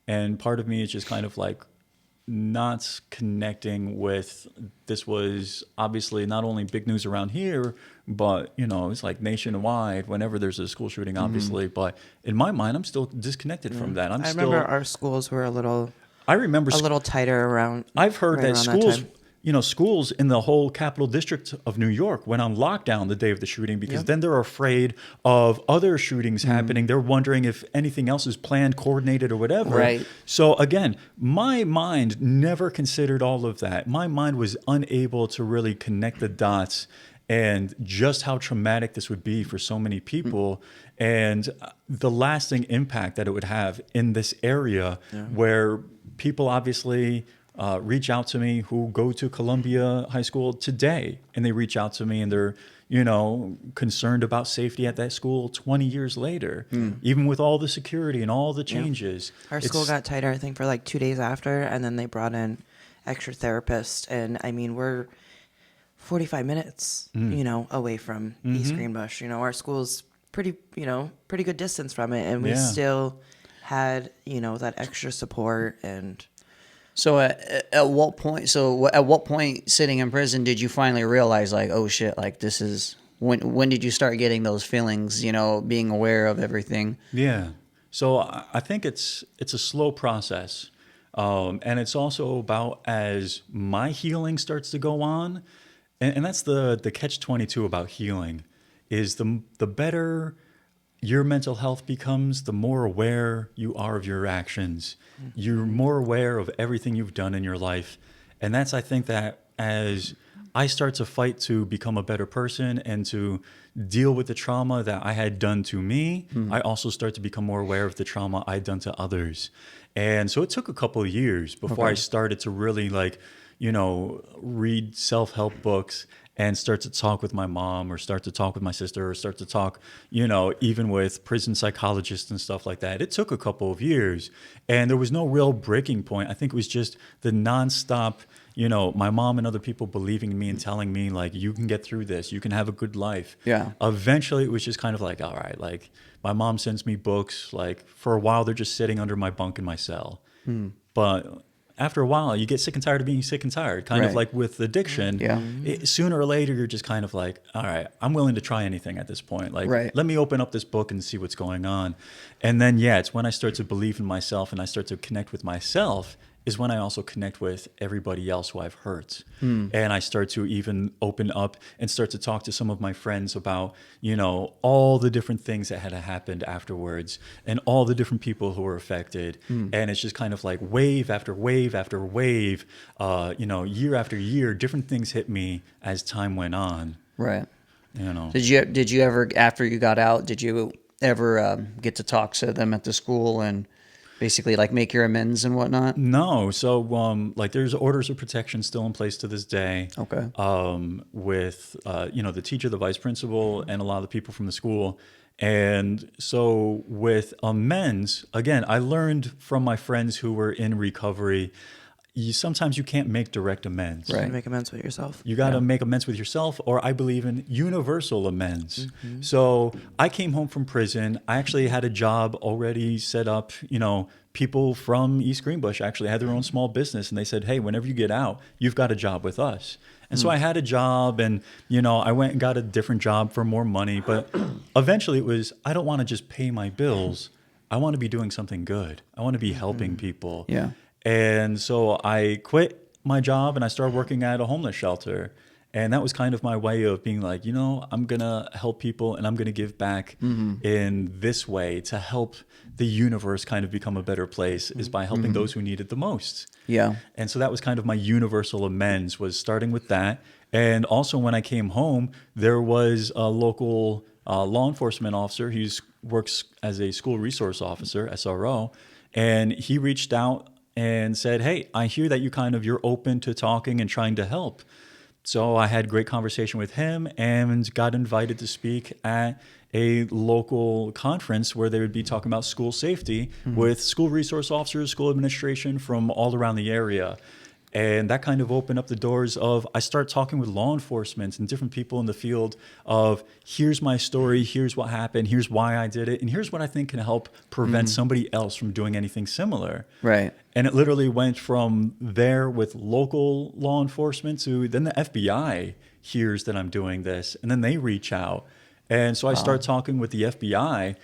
And part of me is just kind of like, not connecting with, this was obviously not only big news around here, but you know, it's like nationwide whenever there's a school shooting, obviously. But in my mind, I'm still disconnected from that. I remember our schools were a little tighter around. I've heard right that around schools, time. you know, schools in the whole capital district of New York went on lockdown the day of the shooting because then they're afraid of other shootings happening. They're wondering if anything else is planned, coordinated, or whatever. Right. So again, my mind never considered all of that. My mind was unable to really connect the dots and just how traumatic this would be for so many people and the lasting impact that it would have in this area where people obviously reach out to me who go to Columbia High School today, and they reach out to me and they're, you know, concerned about safety at that school 20 years later, even with all the security and all the changes. Our school got tighter, I think, for like 2 days after, and then they brought in extra therapists. And I mean, we're 45 minutes, you know, away from East Greenbush. You know, our school's pretty good distance from it, and we still had, you know, that extra support. And So at what point? So at what point, sitting in prison, did you finally realize, like, oh shit, like this is when did you start getting those feelings? You know, being aware of everything. Yeah. So I think it's a slow process, and it's also about as my healing starts to go on, and that's the catch-22 about healing, is the better your mental health becomes, the more aware you are of your actions. You're more aware of everything you've done in your life. And that's, I think, that as I start to fight to become a better person and to deal with the trauma that I had done to me, I also start to become more aware of the trauma I'd done to others. And so it took a couple of years before I started to really, like, you know, read self-help books and start to talk with my mom or start to talk with my sister or start to talk, you know, even with prison psychologists and stuff like that. It took a couple of years and there was no real breaking point. I think it was just the nonstop, you know, my mom and other people believing in me and telling me, like, you can get through this, you can have a good life. Yeah. Eventually it was just kind of like, all right, like my mom sends me books, like for a while they're just sitting under my bunk in my cell. But after a while, you get sick and tired of being sick and tired, kind of like with addiction. Yeah. Sooner or later, you're just kind of like, all right, I'm willing to try anything at this point. Like, let me open up this book and see what's going on. And then, it's when I start to believe in myself and I start to connect with myself is when I also connect with everybody else who I've hurt. And I start to even open up and start to talk to some of my friends about, you know, all the different things that had happened afterwards and all the different people who were affected. And it's just kind of like wave after wave after wave, you know, year after year, different things hit me as time went on. Right. You know. Did you ever, after you got out, did you ever get to talk to them at the school and basically like make your amends and whatnot? No. So like there's orders of protection still in place to this day. Okay. With you know, the teacher, the vice principal, and a lot of the people from the school. And so with amends, again, I learned from my friends who were in recovery, sometimes you can't make direct amends. You make amends with yourself. You got to make amends with yourself, or I believe in universal amends. So I came home from prison. I actually had a job already set up. People from East Greenbush actually had their own small business, and they said, hey, whenever you get out, you've got a job with us. And so I had a job, and, I went and got a different job for more money. But eventually it was, I don't want to just pay my bills. I want to be doing something good. I want to be helping people. Yeah. And so I quit my job and I started working at a homeless shelter. And that was kind of my way of being like, I'm going to help people and I'm going to give back in this way to help the universe kind of become a better place is by helping those who need it the most. Yeah. And so that was kind of my universal amends, was starting with that. And also when I came home, there was a local law enforcement officer who works as a school resource officer, SRO, and he reached out and said, hey, I hear that you're open to talking and trying to help. So I had a great conversation with him and got invited to speak at a local conference where they would be talking about school safety with school resource officers, school administration from all around the area. And that kind of opened up the doors of, I start talking with law enforcement and different people in the field of, here's my story, here's what happened, here's why I did it, and here's what I think can help prevent somebody else from doing anything similar. Right. And it literally went from there with local law enforcement to then the FBI hears that I'm doing this, and then they reach out. And so I start talking with the FBI.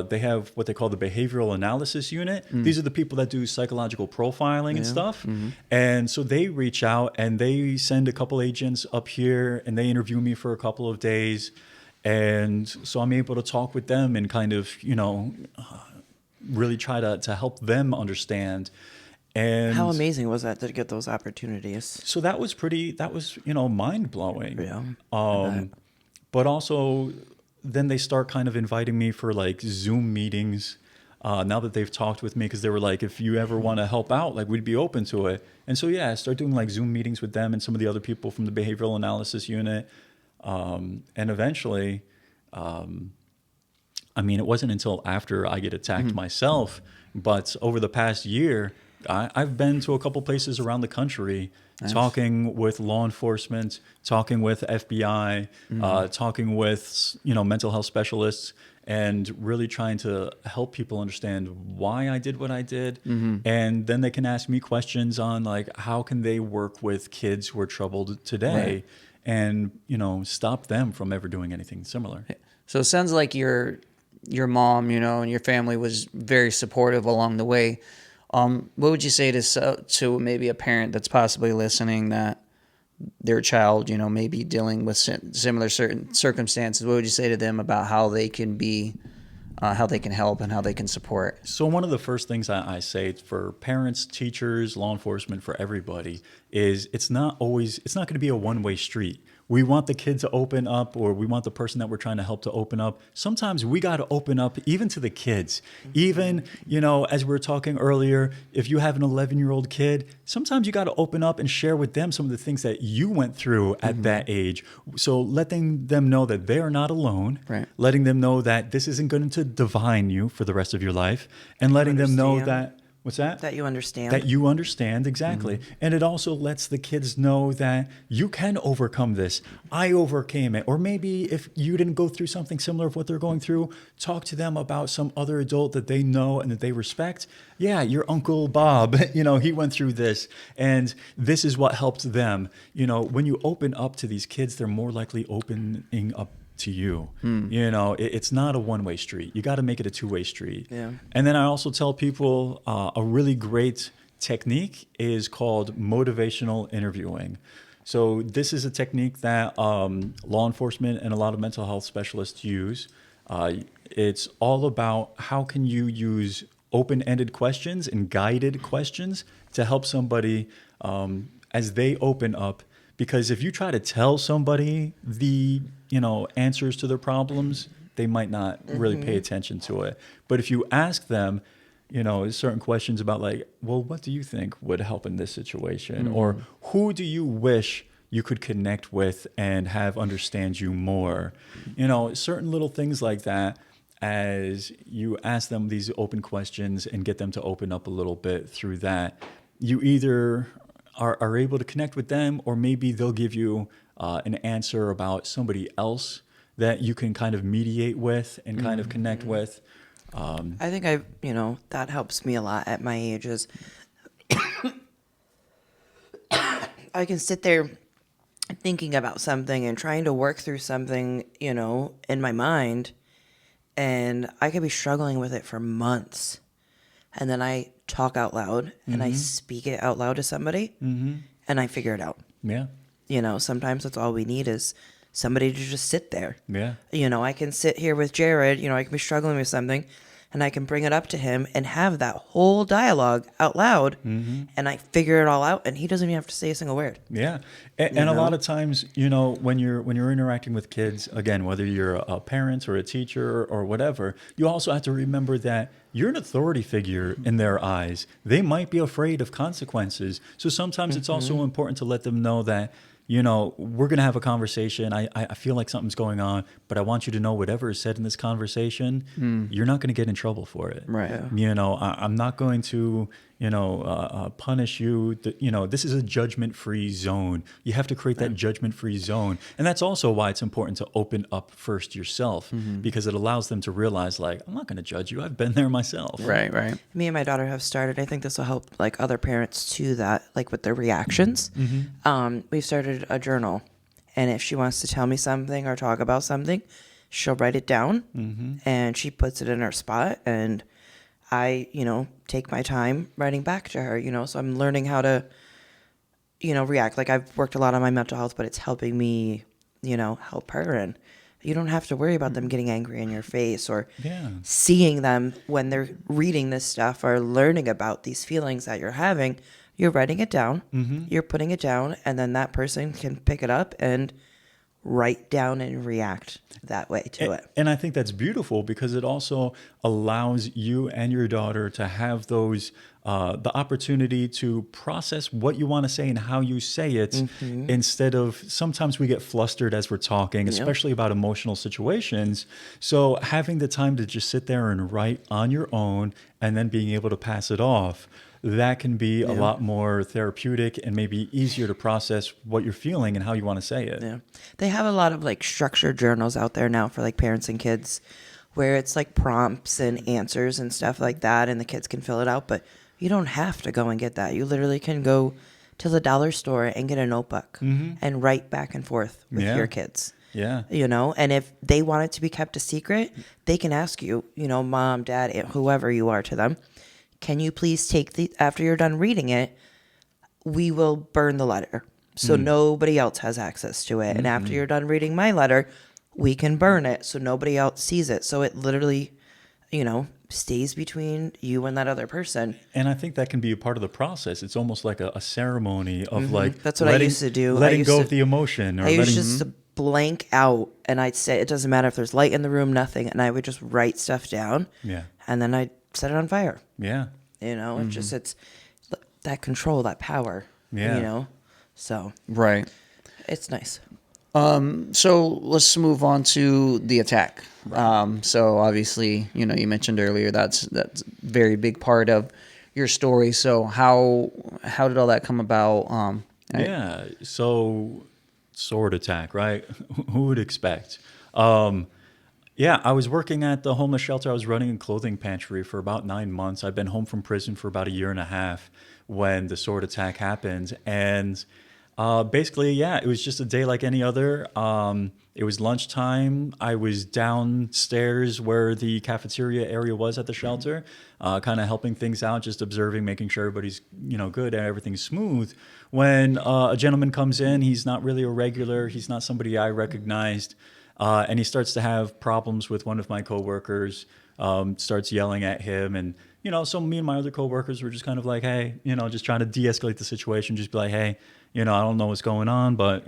They have what they call the behavioral analysis unit. These are the people that do psychological profiling and stuff. And so they reach out and they send a couple agents up here and they interview me for a couple of days. And so I'm able to talk with them and kind of, really try to help them understand. And how amazing was that to get those opportunities? So that was mind blowing. Yeah. But also, then they start kind of inviting me for like Zoom meetings now that they've talked with me, because they were like, if you ever want to help out, like we'd be open to it. And so, I start doing like Zoom meetings with them and some of the other people from the behavioral analysis unit. And eventually, it wasn't until after I get attacked myself, but over the past year, I've been to a couple places around the country, talking with law enforcement, talking with FBI, talking with mental health specialists, and really trying to help people understand why I did what I did. And then they can ask me questions on like, how can they work with kids who are troubled today, and stop them from ever doing anything similar. So it sounds like your mom, and your family was very supportive along the way. What would you say to maybe a parent that's possibly listening that their child, may be dealing with similar certain circumstances? What would you say to them about how they can be, how they can help and how they can support? So one of the first things I say for parents, teachers, law enforcement, for everybody is it's not going to be a one-way street. We want the kid to open up, or we want the person that we're trying to help to open up. Sometimes we got to open up even to the kids. Even, as we were talking earlier, if you have an 11-year-old kid, sometimes you got to open up and share with them some of the things that you went through at that age. So letting them know that they are not alone, letting them know that this isn't going to define you for the rest of your life, and letting them know that, what's that? That you understand. That you understand, exactly. And it also lets the kids know that you can overcome this. I overcame it. Or maybe if you didn't go through something similar of what they're going through, talk to them about some other adult that they know and that they respect. Yeah, your Uncle Bob, he went through this, and this is what helped them. When you open up to these kids, they're more likely opening up to you. It's not a one-way street. You got to make it a two-way street. And then I also tell people a really great technique is called motivational interviewing. So this is a technique that law enforcement and a lot of mental health specialists use. It's all about how can you use open-ended questions and guided questions to help somebody as they open up. Because if you try to tell somebody the answers to their problems, they might not really pay attention to it. But if you ask them, certain questions about like, well, what do you think would help in this situation? Or who do you wish you could connect with and have understand you more? Certain little things like that, as you ask them these open questions and get them to open up a little bit through that, you either are able to connect with them, or maybe they'll give you an answer about somebody else that you can kind of mediate with and kind of connect with. I think that helps me a lot at my age is I can sit there thinking about something and trying to work through something, in my mind, and I could be struggling with it for months. And then I talk out loud and I speak it out loud to somebody and I figure it out. Yeah. Sometimes that's all we need is somebody to just sit there. Yeah. I can sit here with Jared, I can be struggling with something and I can bring it up to him and have that whole dialogue out loud and I figure it all out and he doesn't even have to say a single word. Yeah. And a lot of times, when you're interacting with kids, again, whether you're a parent or a teacher or whatever, you also have to remember that you're an authority figure in their eyes. They might be afraid of consequences. So sometimes it's also important to let them know that, we're going to have a conversation. I feel like something's going on, but I want you to know whatever is said in this conversation, you're not going to get in trouble for it. Right. Yeah. I'm not going to, punish you. This is a judgment-free zone. You have to create that judgment-free zone. And that's also why it's important to open up first yourself, because it allows them to realize, like, I'm not going to judge you. I've been there myself. Right, right. Me and my daughter have started, I think this will help like other parents too, that like with their reactions. We've started a journal, and if she wants to tell me something or talk about something, she'll write it down and she puts it in her spot, and I, take my time writing back to her, so I'm learning how to, react. Like I've worked a lot on my mental health, but it's helping me, help her. And you don't have to worry about them getting angry in your face or seeing them when they're reading this stuff or learning about these feelings that you're having. You're writing it down, you're putting it down, and then that person can pick it up and write down and react that way to it. And I think that's beautiful because it also allows you and your daughter to have those the opportunity to process what you want to say and how you say it, instead of sometimes we get flustered as we're talking, especially about emotional situations. So having the time to just sit there and write on your own and then being able to pass it off, that can be a lot more therapeutic and maybe easier to process what you're feeling and how you want to say it. Yeah. They have a lot of like structured journals out there now for like parents and kids where it's like prompts and answers and stuff like that, and the kids can fill it out, but you don't have to go and get that. You literally can go to the dollar store and get a notebook and write back and forth with your kids. Yeah. And if they want it to be kept a secret, they can ask you, mom, dad, whoever you are to them, can you please take after you're done reading it, we will burn the letter so nobody else has access to it. And after you're done reading my letter, we can burn it so nobody else sees it. So it literally, stays between you and that other person. And I think that can be a part of the process. It's almost like a ceremony of like That's what I used to do. Letting go of the emotion. Or I used just to blank out, and I'd say it doesn't matter if there's light in the room, nothing, and I would just write stuff down. Yeah. And then I'd set it on fire. Yeah. It's that control, that power. Yeah. So Right. it's nice. So let's move on to the attack. So obviously, you mentioned earlier that's a very big part of your story. So how did all that come about? So sword attack, right? Who would expect? I was working at the homeless shelter. I was running a clothing pantry for about 9 months. I'd been home from prison for about 1.5 years when the sword attack happened. And basically, it was just a day like any other. It was lunchtime. I was downstairs where the cafeteria area was at the shelter, kind of helping things out, just observing, making sure everybody's good and everything's smooth. When a gentleman comes in, he's not really a regular. He's not somebody I recognized. And he starts to have problems with one of my coworkers, starts yelling at him. And, so me and my other coworkers were just kind of like, hey, just trying to de-escalate the situation, just be like, hey, I don't know what's going on, but,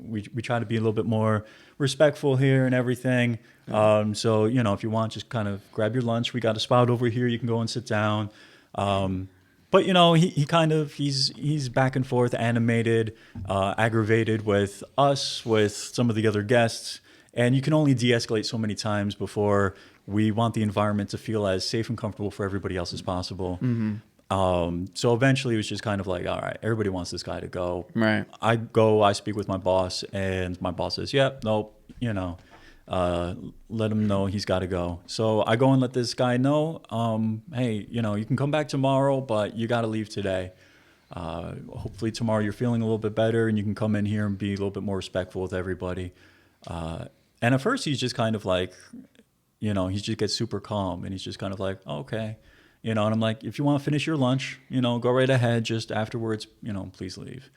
we try to be a little bit more respectful here and everything. So, if you want, just kind of grab your lunch. We got a spot over here. You can go and sit down. But, he's back and forth, animated, aggravated with us, with some of the other guests. And you can only de-escalate so many times before we want the environment to feel as safe and comfortable for everybody else as possible. So eventually it was just kind of like, all right, everybody wants this guy to go. Right. I speak with my boss, and my boss says, yep, nope, let him know he's got to go. So I go and let this guy know, hey, you can come back tomorrow, but you got to leave today. Hopefully tomorrow you're feeling a little bit better and you can come in here and be a little bit more respectful with everybody. And at first he's just kind of like, he just gets super calm and he's just kind of like, oh, okay. And I'm like, if you want to finish your lunch, go right ahead. Just afterwards, please leave.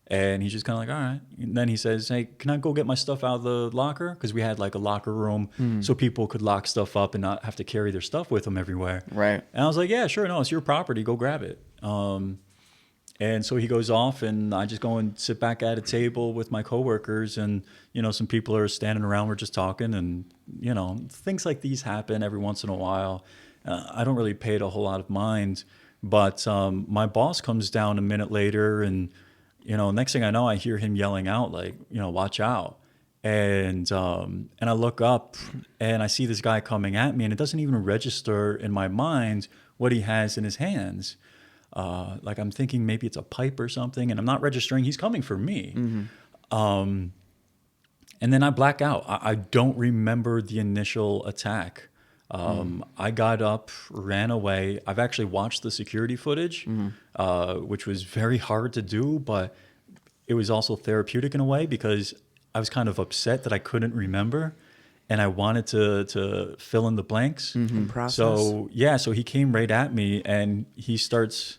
And he's just kind of like, all right. And then he says, hey, can I go get my stuff out of the locker? Because we had like a locker room so people could lock stuff up and not have to carry their stuff with them everywhere. Right. And I was like, yeah, sure. No, it's your property. Go grab it. And so he goes off and I just go and sit back at a table with my coworkers and, some people are standing around. We're just talking and, things like these happen every once in a while. I don't really pay it a whole lot of mind, but my boss comes down a minute later and, next thing I know, I hear him yelling out like, watch out. And I look up and I see this guy coming at me and it doesn't even register in my mind what he has in his hands. Like I'm thinking maybe it's a pipe or something and I'm not registering he's coming for me. And then I black out. I don't remember the initial attack. I got up, ran away. I've actually watched the security footage, which was very hard to do, but it was also therapeutic in a way because I was kind of upset that I couldn't remember and I wanted to fill in the blanks. Process. So he came right at me and he starts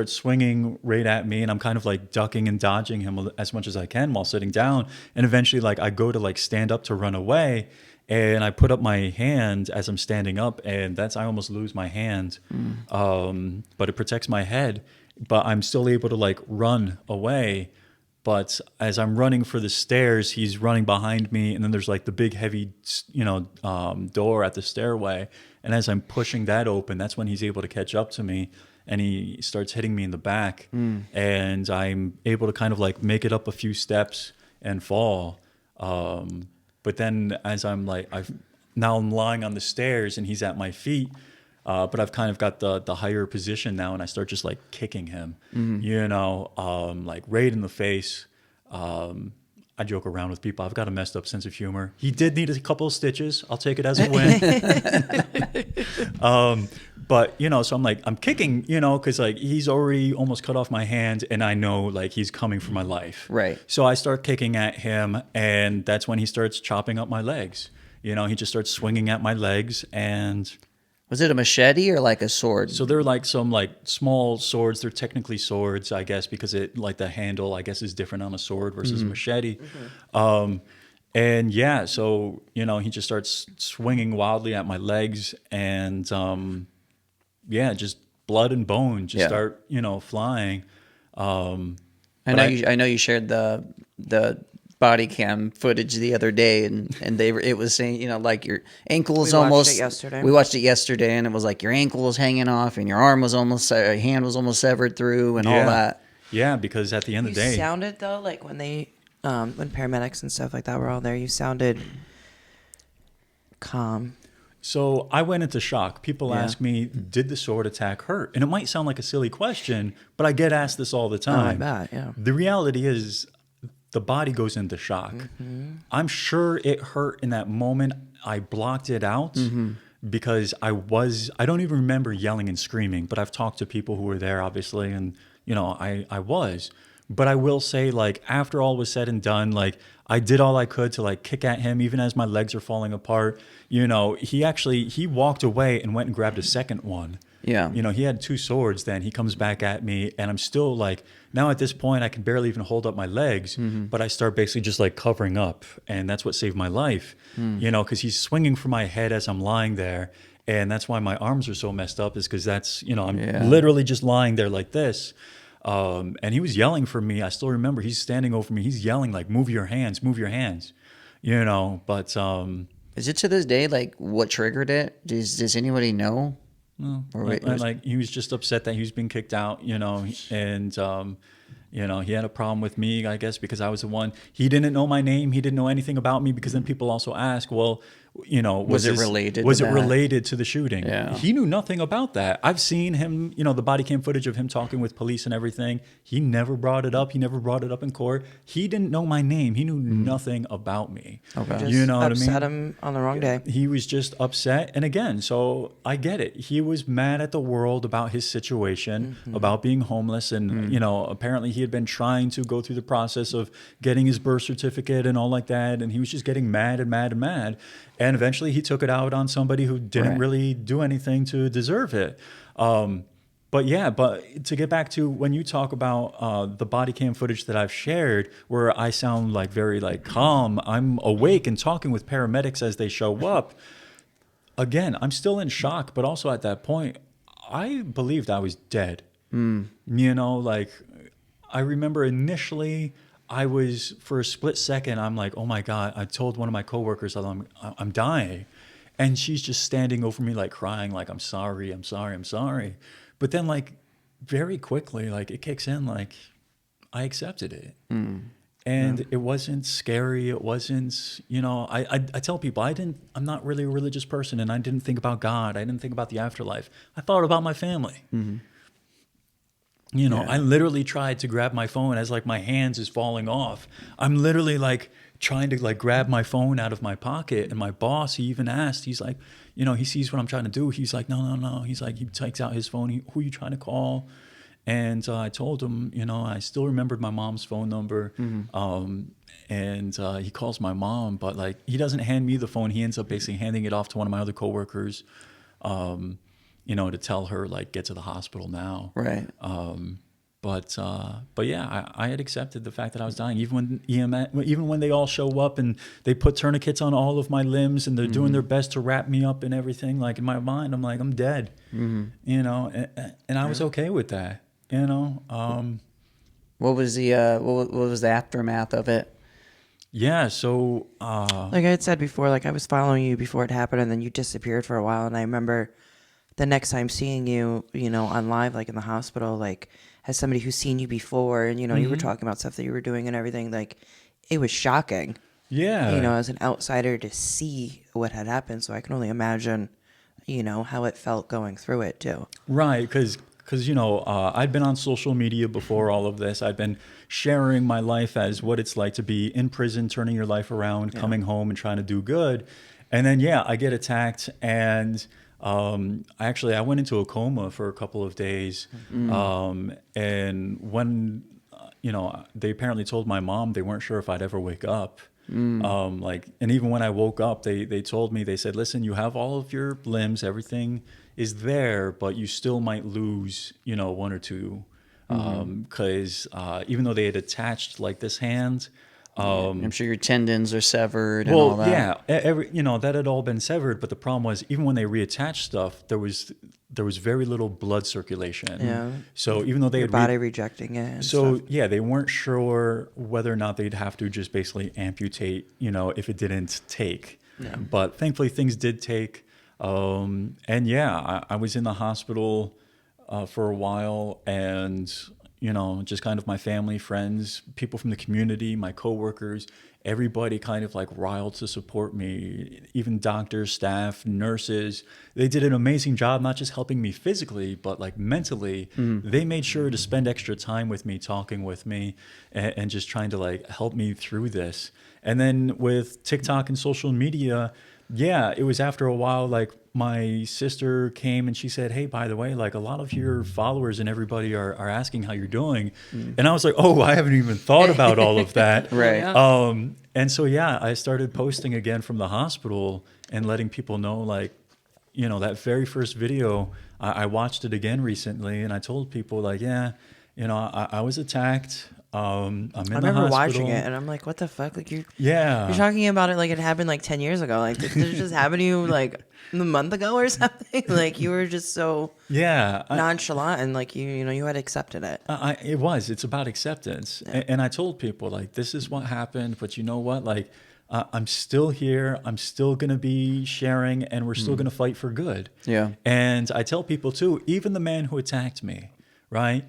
swinging right at me and I'm kind of like ducking and dodging him as much as I can while sitting down. And eventually like I go to like stand up to run away and I put up my hand as I'm standing up and I almost lose my hand. But it protects my head, but I'm still able to like run away. But as I'm running for the stairs, he's running behind me. And then there's like the big heavy, door at the stairway. And as I'm pushing that open, that's when he's able to catch up to me. And he starts hitting me in the back. And I'm able to kind of like make it up a few steps and fall. But then as I'm lying on the stairs and he's at my feet. But I've kind of got the higher position now and I start just like kicking him, like right in the face. I joke around with people. I've got a messed up sense of humor. He did need a couple of stitches. I'll take it as a win. But, so I'm kicking, because like he's already almost cut off my hand and I know like he's coming for my life. Right. So I start kicking at him and that's when he starts chopping up my legs. He just starts swinging at my legs and... Was it a machete or like a sword? So they're like some like small swords. They're technically swords, I guess, because it like the handle, I guess, is different on a sword versus a machete. And yeah, so, he just starts swinging wildly at my legs and just blood and bone just start, flying. I know you shared the body cam footage the other day and it was saying, like your ankle is almost... We watched it yesterday and it was like your ankle was hanging off and your arm was almost... Your hand was almost severed through and all that. Yeah, because at the end of the day... You sounded, though, like when they... when paramedics and stuff like that were all there, you sounded calm. So I went into shock. People ask me, did the sword attack hurt? And it might sound like a silly question, but I get asked this all the time. Oh, I bet, yeah. The reality is... the body goes into shock. I'm sure it hurt in that moment. I blocked it out because I don't even remember yelling and screaming, but I've talked to people who were there, obviously, and, I was. But I will say, like, after all was said and done, like, I did all I could to, like, kick at him, even as my legs are falling apart. He walked away and went and grabbed a second one. Yeah. He had two swords then. He comes back at me and I'm still like, now at this point I can barely even hold up my legs, but I start basically just like covering up. And that's what saved my life, because he's swinging for my head as I'm lying there. And that's why my arms are so messed up is because that's, I'm literally just lying there like this. And he was yelling for me. I still remember he's standing over me. He's yelling like, move your hands, but, is it to this day, like what triggered it? Does anybody know? No, like he was just upset that he was being kicked out, and he had a problem with me, I guess, because I was the one. He didn't know my name. He didn't know anything about me because then people also ask, well, was it related was to it that? related to the shooting? Yeah. He knew nothing about that. I've seen him, the body cam footage of him talking with police and everything. He never brought it up. He never brought it up in court. He didn't know my name. He knew nothing about me. Okay. Just You know what I upset mean? him on the wrong day. He was just upset. And again, so I get it. He was mad at the world about his situation, about being homeless. And, apparently he had been trying to go through the process of getting his birth certificate and all like that. And he was just getting mad and mad and mad. And eventually he took it out on somebody who didn't really do anything to deserve it. But to get back to when you talk about the body cam footage that I've shared, where I sound like very like calm, I'm awake and talking with paramedics as they show up. Again, I'm still in shock, but also at that point, I believed I was dead. Like I remember initially I was, for a split second, I'm like, oh my God, I told one of my coworkers that I'm dying. And she's just standing over me, like crying, like, I'm sorry, I'm sorry, I'm sorry. But then like very quickly, like it kicks in, like I accepted it. And it wasn't scary. It wasn't, I tell people I'm not really a religious person, and I didn't think about God. I didn't think about the afterlife. I thought about my family. I literally tried to grab my phone as like my hands is falling off. I'm literally like trying to like grab my phone out of my pocket. And my boss, he even asked, he's like, he sees what I'm trying to do. He's like, no. He's like, he takes out his phone. Who are you trying to call? And I told him, I still remembered my mom's phone number. And he calls my mom, but like he doesn't hand me the phone. He ends up basically handing it off to one of my other coworkers. To tell her like get to the hospital now. Right. But yeah, I had accepted the fact that I was dying. Even when they all show up and they put tourniquets on all of my limbs and they're doing their best to wrap me up and everything. Like in my mind, I'm like, I'm dead. And I was okay with that. What was the aftermath of it? Yeah. So Like I had said before, like I was following you before it happened, and then you disappeared for a while. And I remember the next time seeing you, on live, like in the hospital, like as somebody who's seen you before, and you were talking about stuff that you were doing and everything, like it was shocking. yeah. As an outsider to see what had happened. So I can only imagine, how it felt going through it too. Right, because I'd been on social media before all of this. I'd been sharing my life as what it's like to be in prison, turning your life around, coming home and trying to do good. And then, I get attacked, and I went into a coma for a couple of days. And when, they apparently told my mom they weren't sure if I'd ever wake up. And even when I woke up, they told me, they said, listen, you have all of your limbs, everything is there, but you still might lose, one or two. Because even though they had attached like this hand, I'm sure your tendons are severed and all that. Yeah, that had all been severed. But the problem was, even when they reattached stuff, there was very little blood circulation. Yeah. So even though they Your had body rejecting it. And stuff. they weren't sure whether or not they'd have to just basically amputate, if it didn't take. Yeah. But thankfully things did take. I was in the hospital for a while, and just kind of my family, friends, people from the community, my coworkers, everybody kind of like riled to support me. Even doctors, staff, nurses, they did an amazing job, not just helping me physically, but like mentally. They made sure to spend extra time with me, talking with me, and just trying to like help me through this. And then with TikTok and social media, it was after a while, like my sister came and she said, hey, by the way, like a lot of your followers and everybody are asking how you're doing. And I was like, oh, I haven't even thought about all of that. Right. And so, I started posting again from the hospital and letting people know, like, that very first video, I watched it again recently, and I told people like, I was attacked. I'm in the hospital. I remember watching it, and I'm like, what the fuck? Like you're talking about it like it happened like 10 years ago. Like did it just happen to you like a month ago or something? Like you were just so nonchalant, and like you had accepted it. It's about acceptance. And I told people like, this is what happened, but you know what? Like I'm still here. I'm still going to be sharing, and we're still going to fight for good. Yeah. And I tell people too, even the man who attacked me, right?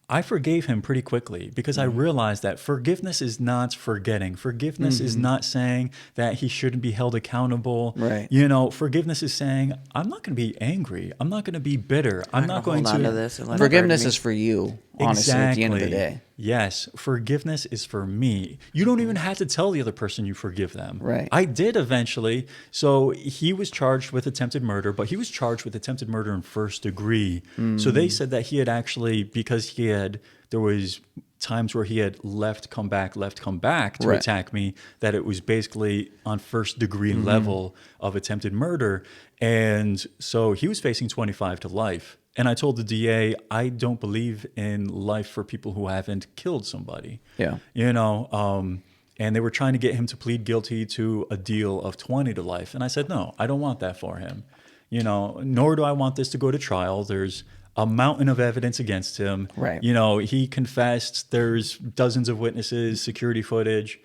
I forgave him pretty quickly because I realized that forgiveness is not forgetting. Forgiveness is not saying that he shouldn't be held accountable. Right. You know, forgiveness is saying, I'm not going to be angry. I'm not going to be bitter. I'm not going hold on to. to this and let it Forgiveness burden me. is for you, honestly, at the end of the day. Yes, forgiveness is for me. You don't even have to tell the other person you forgive them. Right. I did eventually. So he was charged with attempted murder, but he was charged with attempted murder in first degree. So they said that he had actually, because there was times where he had come back to Right. attack me, that it was basically on first degree level of attempted murder. And so he was facing 25 to life. And I told the DA, I don't believe in life for people who haven't killed somebody. Yeah. You know, and they were trying to get him to plead guilty to a deal of 20 to life. And I said, no, I don't want that for him. You know, nor do I want this to go to trial. There's a mountain of evidence against him. Right. You know, he confessed. There's dozens of witnesses, security footage.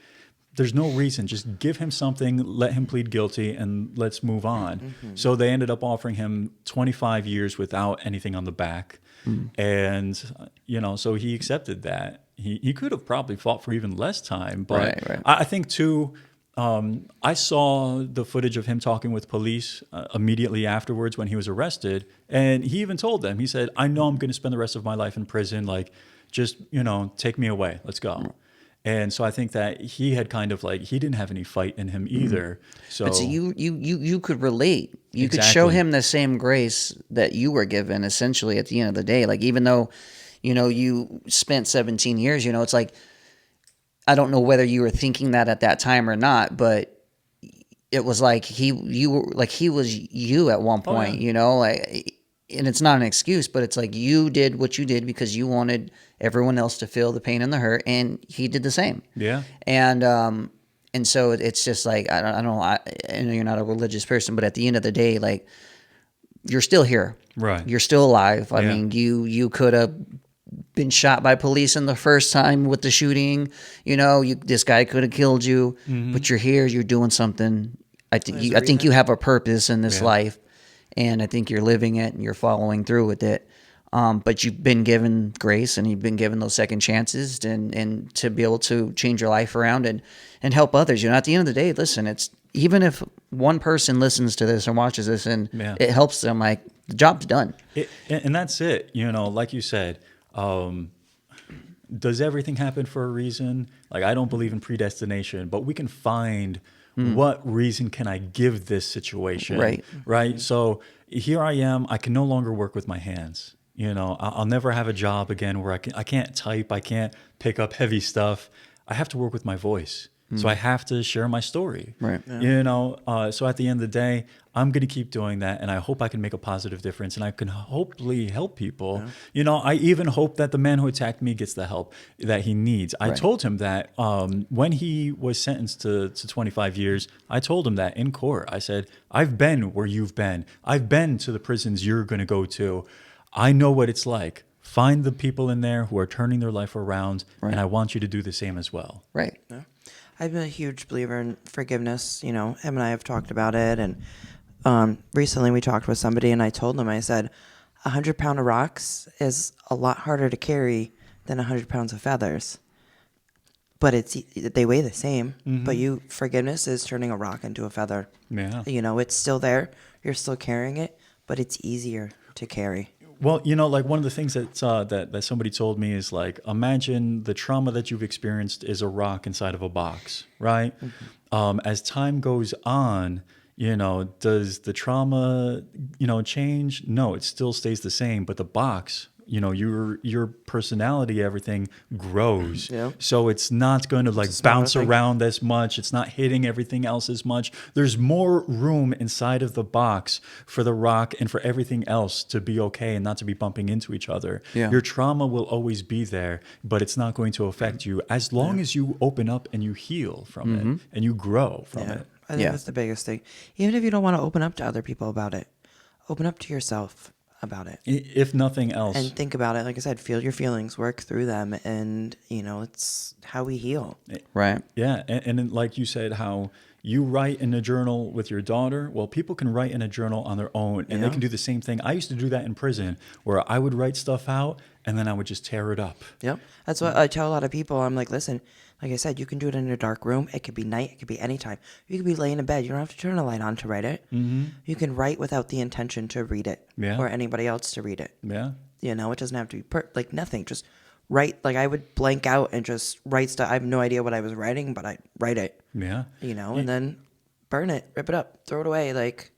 There's no reason. Just give him something, let him plead guilty, and let's move on. So they ended up offering him 25 years without anything on the back. And, you know, so he accepted that. He could have probably fought for even less time. But Right. I think, too, I saw the footage of him talking with police immediately afterwards when he was arrested. And he even told them, he said, I know I'm going to spend the rest of my life in prison. Like, just, you know, take me away. Let's go. And so I think that he had kind of like, he didn't have any fight in him either. So, But so you could relate. You could show Exactly. him the same grace that you were given, essentially, at the end of the day. Like, even though, you know, you spent 17 years, you know, it's like, I don't know whether you were thinking that at that time or not, but it was like he was you at one point, yeah. you know, like, and it's not an excuse, but it's like you did what you did because you wanted everyone else to feel the pain and the hurt, and he did the same. yeah. And so it's just like, I know you're not a religious person, but at the end of the day, like, you're still here. Right. You're still alive. I Yeah. mean, you could have been shot by police in the first time with the shooting. You know, this guy could have killed you, but you're here. You're doing something. I think you have a purpose in this life, and I think you're living it and you're following through with it. But you've been given grace and you've been given those second chances and to be able to change your life around and help others. You know, at the end of the day, listen, it's even if one person listens to this or watches this and it helps them, like, the job's done. And that's it. You know, like you said, does everything happen for a reason? Like, I don't believe in predestination, but we can find what reason can I give this situation? Right. So here I am. I can no longer work with my hands. You know, I'll never have a job again where I can't type. I can't pick up heavy stuff. I have to work with my voice. So I have to share my story. Right. Yeah. You know, so at the end of the day, I'm going to keep doing that. And I hope I can make a positive difference and I can hopefully help people. Yeah. You know, I even hope that the man who attacked me gets the help that he needs. I told him that when he was sentenced to 25 years, I told him that in court. I said, I've been where you've been. I've been to the prisons you're going to go to. I know what it's like. Find the people in there who are turning their life around, and I want you to do the same as well. Right. Yeah. I've been a huge believer in forgiveness. You know, him and I have talked about it, and recently we talked with somebody, and I told him, I said, 100 pound of rocks is a lot harder to carry than 100 pounds of feathers. But they weigh the same. But forgiveness is turning a rock into a feather. Yeah. You know, it's still there. You're still carrying it, but it's easier to carry. Well, you know, like one of the things that somebody told me is like, imagine the trauma that you've experienced is a rock inside of a box, right? As time goes on, you know, does the trauma, you know, change? No, it still stays the same, but the box, you know, your personality, everything grows. Yeah. So it's not going to like bounce around as much. It's not hitting everything else as much. There's more room inside of the box for the rock and for everything else to be okay and not to be bumping into each other. Yeah. Your trauma will always be there, but it's not going to affect you as long as you open up and you heal from it and you grow from it. I think that's the biggest thing. Even if you don't want to open up to other people about it, open up to yourself about it. If nothing else. And think about it. Like I said, feel your feelings, work through them. And, you know, it's how we heal. Right. Yeah. And then, like you said, how you write in a journal with your daughter. Well, people can write in a journal on their own and they can do the same thing. I used to do that in prison where I would write stuff out and then I would just tear it up. Yep. That's what I tell a lot of people. I'm like, listen, like I said, you can do it in a dark room. It could be night. It could be anytime. You could be laying in bed. You don't have to turn a light on to write it. Mm-hmm. You can write without the intention to read it or anybody else to read it. Yeah. You know, it doesn't have to be like nothing. Just write. Like I would blank out and just write stuff. I have no idea what I was writing, but I write it. Yeah. You know, and then burn it, rip it up, throw it away. Like.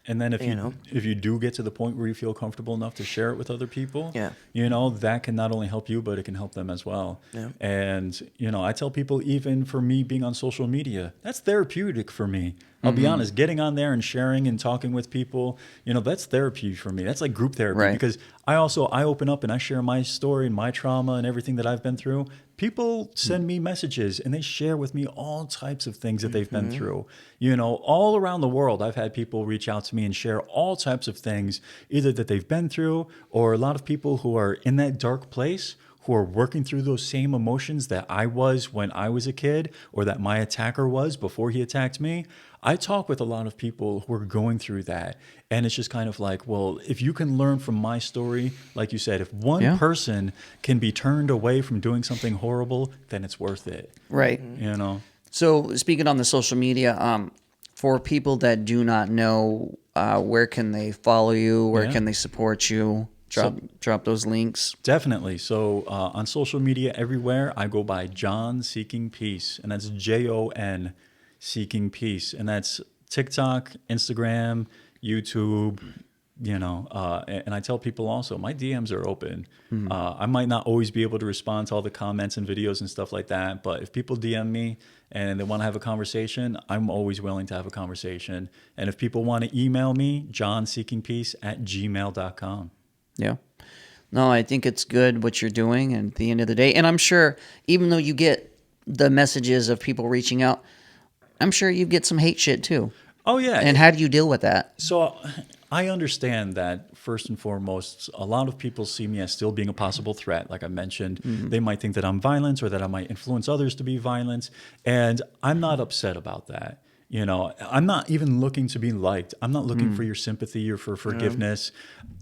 And then if you do get to the point where you feel comfortable enough to share it with other people, Yeah. you know, that can not only help you, but it can help them as well. Yeah. And, you know, I tell people, even for me being on social media, that's therapeutic for me. I'll be honest, getting on there and sharing and talking with people, you know, that's therapy for me. That's like group therapy because I open up and I share my story and my trauma and everything that I've been through. People send me messages and they share with me all types of things that they've been through. You know, all around the world, I've had people reach out to me and share all types of things, either that they've been through or a lot of people who are in that dark place who are working through those same emotions that I was when I was a kid or that my attacker was before he attacked me. I talk with a lot of people who are going through that. And it's just kind of like, well, if you can learn from my story, like you said, if one person can be turned away from doing something horrible, then it's worth it. Right. You know? So speaking on the social media, for people that do not know, where can they follow you? Where can they support you? Drop those links. Definitely. So on social media everywhere, I go by Jon Seeking Peace, and that's Jon Seeking Peace, and that's TikTok, Instagram, YouTube. You know, and I tell people also, my DMs are open. I might not always be able to respond to all the comments and videos and stuff like that, but if people DM me and they want to have a conversation, I'm always willing to have a conversation. And if people want to email me, jonseekingpeace@gmail.com. Yeah. No, I think it's good what you're doing. And at the end of the day, and I'm sure even though you get the messages of people reaching out, I'm sure you get some hate shit too. Oh, yeah. And how do you deal with that? So I understand that first and foremost, a lot of people see me as still being a possible threat. Like I mentioned, they might think that I'm violent or that I might influence others to be violent. And I'm not upset about that. You know, I'm not even looking to be liked. I'm not looking for your sympathy or for forgiveness.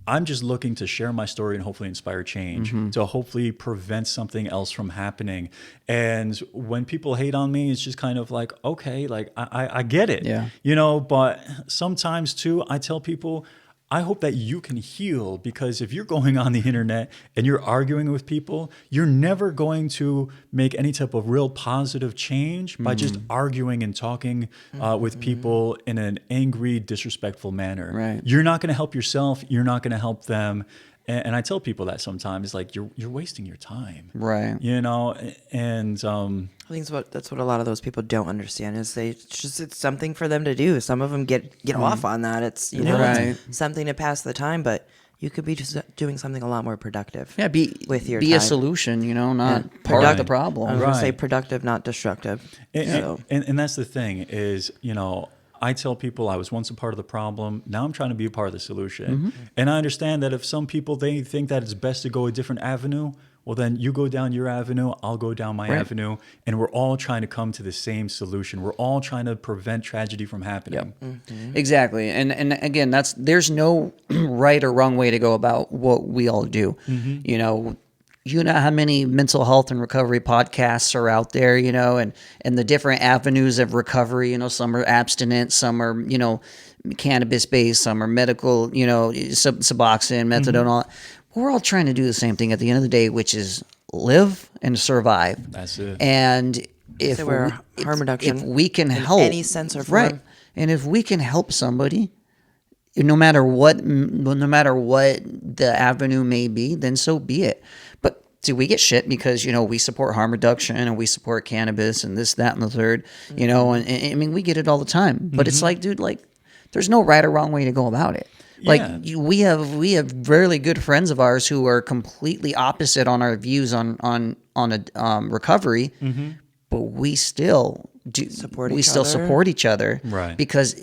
I'm just looking to share my story and hopefully inspire change, to hopefully prevent something else from happening. And when people hate on me, it's just kind of like, okay, like I get it, you know, but sometimes too, I tell people, I hope that you can heal, because if you're going on the internet and you're arguing with people, you're never going to make any type of real positive change by just arguing and talking with people in an angry, disrespectful manner. Right. You're not going to help yourself. You're not going to help them. And I tell people that sometimes, like, you're wasting your time. Right. You know, and I think that's what a lot of those people don't understand is it's something for them to do. Some of them get off on that. It's it's something to pass the time, but you could be just doing something a lot more productive. Yeah, with your be time. a solution, you know, not part of the problem. I was going to say productive, not destructive. And that's the thing is, you know, I tell people I was once a part of the problem. Now I'm trying to be a part of the solution. And I understand that if some people, they think that it's best to go a different avenue, well, then you go down your avenue, I'll go down my avenue, and we're all trying to come to the same solution. We're all trying to prevent tragedy from happening. Exactly. And again, there's no right or wrong way to go about what we all do. You know how many mental health and recovery podcasts are out there, you know, and the different avenues of recovery, you know, some are abstinent, some are, you know, cannabis based, some are medical, you know, Suboxone, methadone, all that. We're all trying to do the same thing at the end of the day, which is live and survive. That's it. And if harm reduction, if we can help any sense or form. Right. And if we can help somebody, no matter what the avenue may be, then so be it. But see, we get shit because, you know, we support harm reduction and we support cannabis and this, that, and the third, you know, and I mean, we get it all the time. But it's like, dude, like, there's no right or wrong way to go about it. Like we have really good friends of ours who are completely opposite on our views on a recovery, but we still support each other, right? Because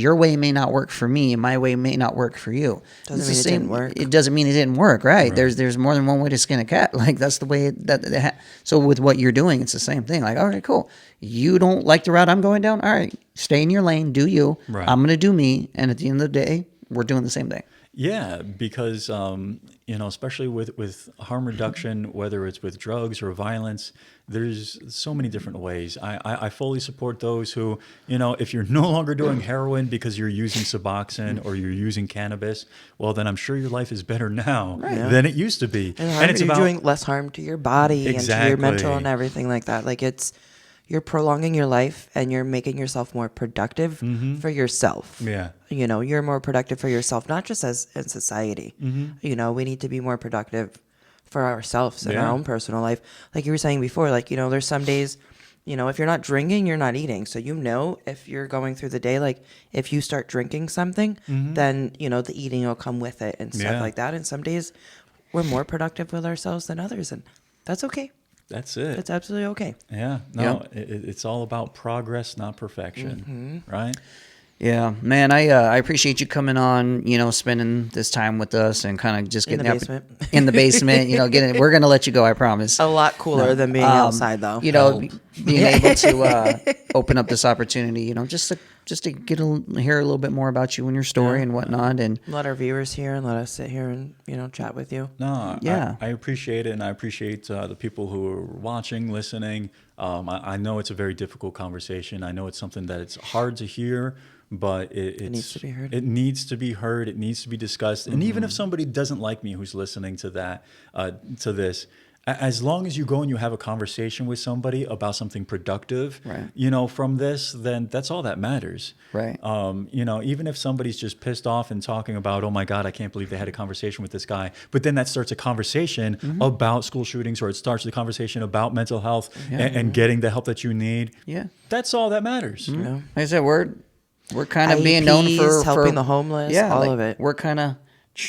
your way may not work for me, and my way may not work for you. Doesn't mean it didn't work. It doesn't mean it didn't work, right? There's more than one way to skin a cat. Like that's the way so with what you're doing, it's the same thing. Like, all right, cool. You don't like the route I'm going down. All right, stay in your lane, do you? Right. I'm gonna do me, and at the end of the day, we're doing the same thing. Yeah, because you especially with harm reduction, whether it's with drugs or violence, there's so many different ways. I fully support those who, if you're no longer doing heroin because you're using Suboxone or you're using cannabis, well, then I'm sure your life is better now than it used to be. And it's you're doing less harm to your body and to your mental and everything like that. Like you're prolonging your life and you're making yourself more productive for yourself. Yeah. You're more productive for yourself, not just as in society. We need to be more productive for ourselves in our own personal life. Like you were saying before, like, there's some days, if you're not drinking, you're not eating. So, if you're going through the day, like if you start drinking something, then, the eating will come with it and stuff like that. And some days we're more productive with ourselves than others. And that's okay. That's it. It's absolutely okay. Yeah. No, it's all about progress, not perfection. Right? Yeah, man, I appreciate you coming on, spending this time with us and kind of just getting in the basement. In the basement, we're going to let you go, I promise. A lot cooler than being outside, though. Being able to open up this opportunity, just to hear a little bit more about you and your story and whatnot, and let our viewers hear and let us sit here and chat with you. No, I appreciate it, and I appreciate the people who are watching, listening. I know it's a very difficult conversation. I know it's something that it's hard to hear, but it needs to be heard. It needs to be heard. It needs to be discussed. And even if somebody doesn't like me who's listening to that, to this, as long as you go and you have a conversation with somebody about something productive, from this, then that's all that matters. Right. Even if somebody's just pissed off and talking about, oh my God, I can't believe they had a conversation with this guy. But then that starts a conversation about school shootings, or it starts the conversation about mental health and getting the help that you need. Yeah. That's all that matters. Like I said, we're kind of being known for helping the homeless, all of it. We're kind of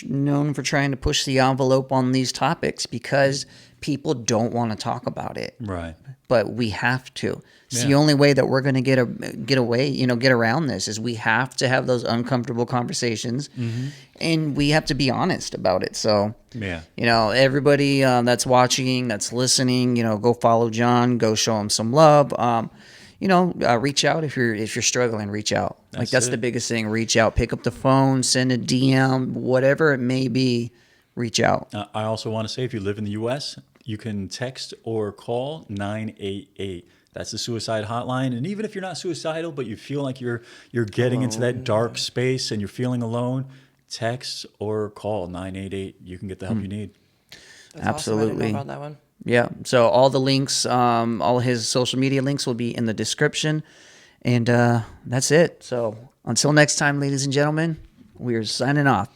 known for trying to push the envelope on these topics because people don't want to talk about it. Right. But we have to. It's the only way that we're going to get around this is we have to have those uncomfortable conversations, and we have to be honest about it. So, everybody that's watching, that's listening, go follow Jon, go show him some love. Reach out if you're struggling. Reach out. That's the biggest thing. Reach out. Pick up the phone. Send a DM. Whatever it may be. Reach out. I also want to say, if you live in the U.S., you can text or call 988. That's the suicide hotline. And even if you're not suicidal, but you feel like you're getting into that dark space and you're feeling alone, text or call 988. You can get the help you need. That's Absolutely. Awesome. I didn't know about that one. Yeah. So all the links, all his social media links will be in the description. And that's it. So until next time, ladies and gentlemen, we are signing off.